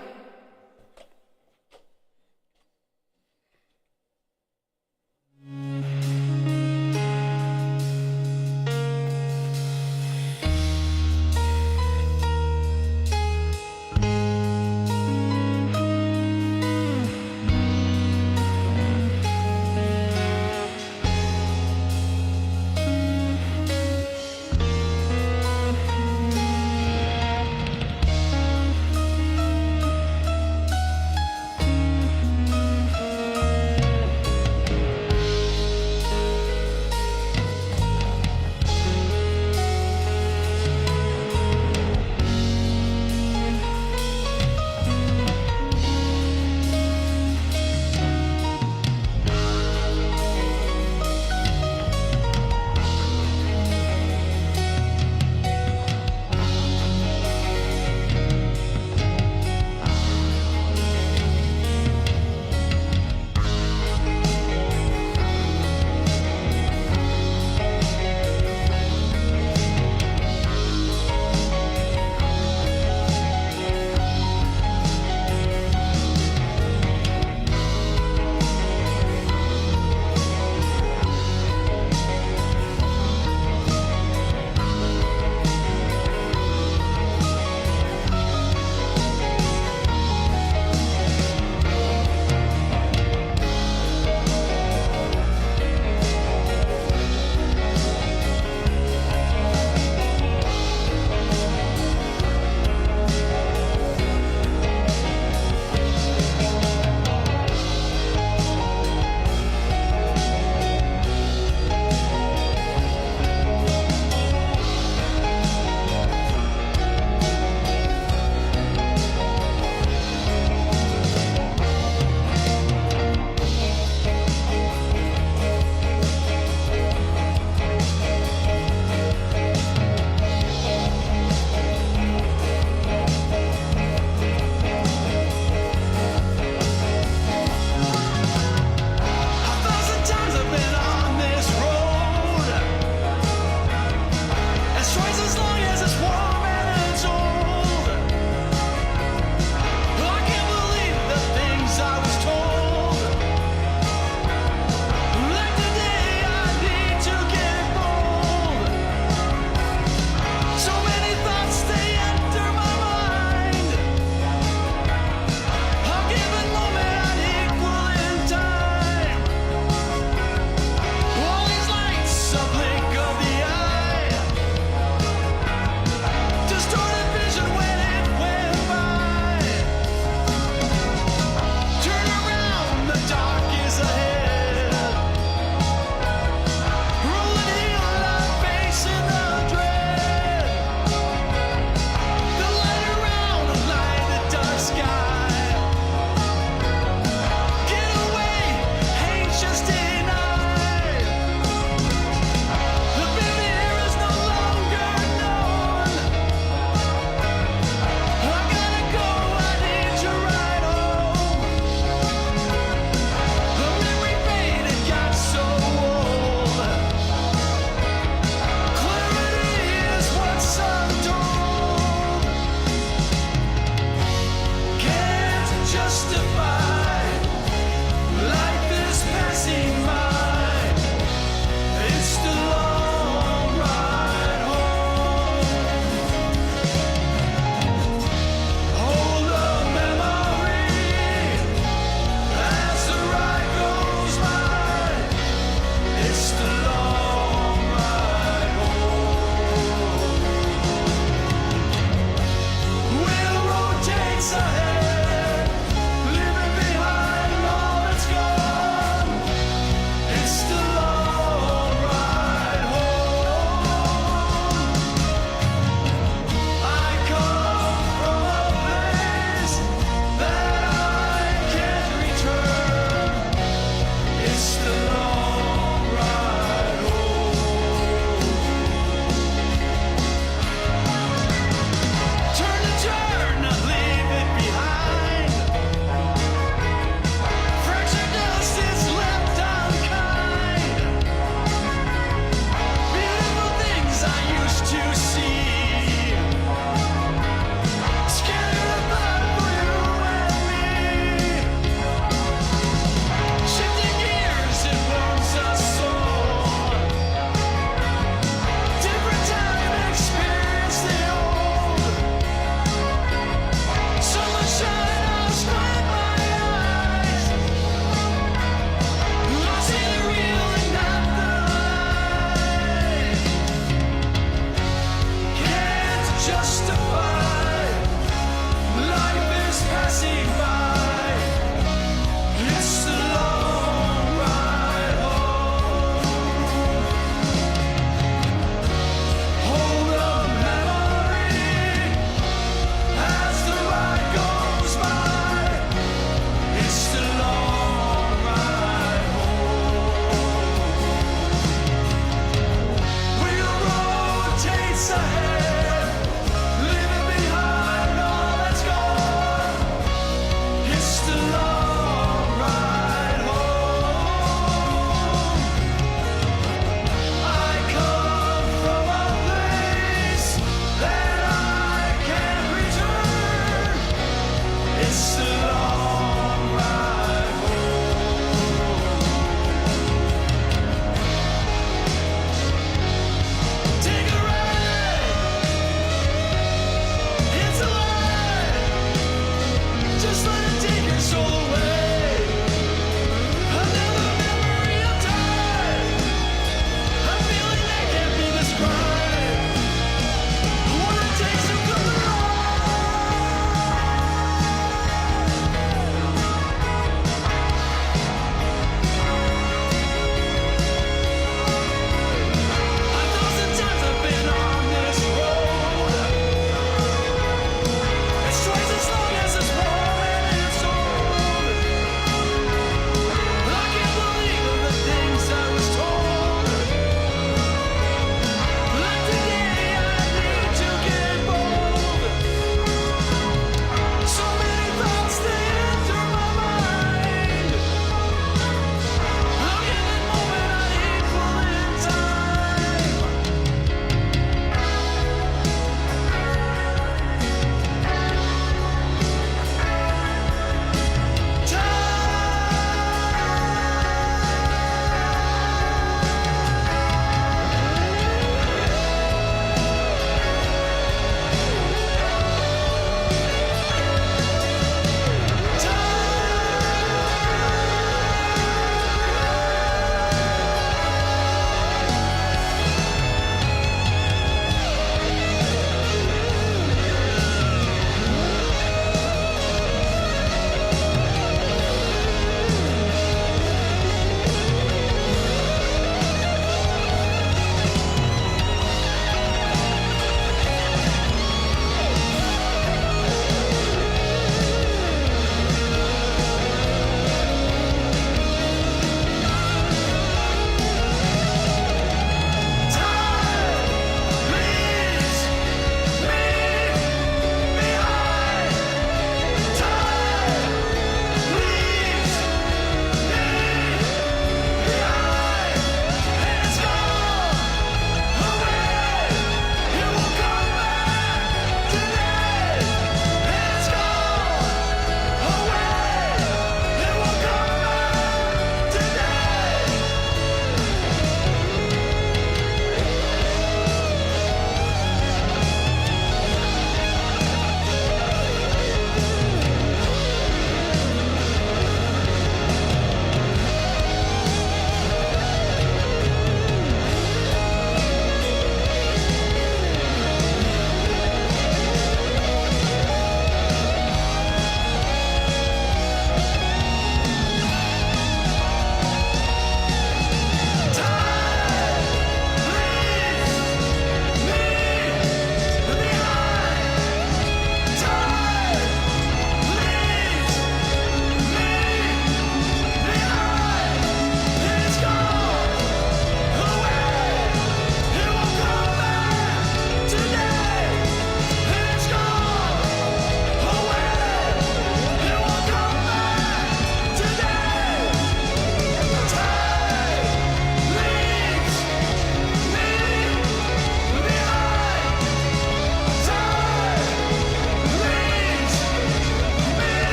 It's a hell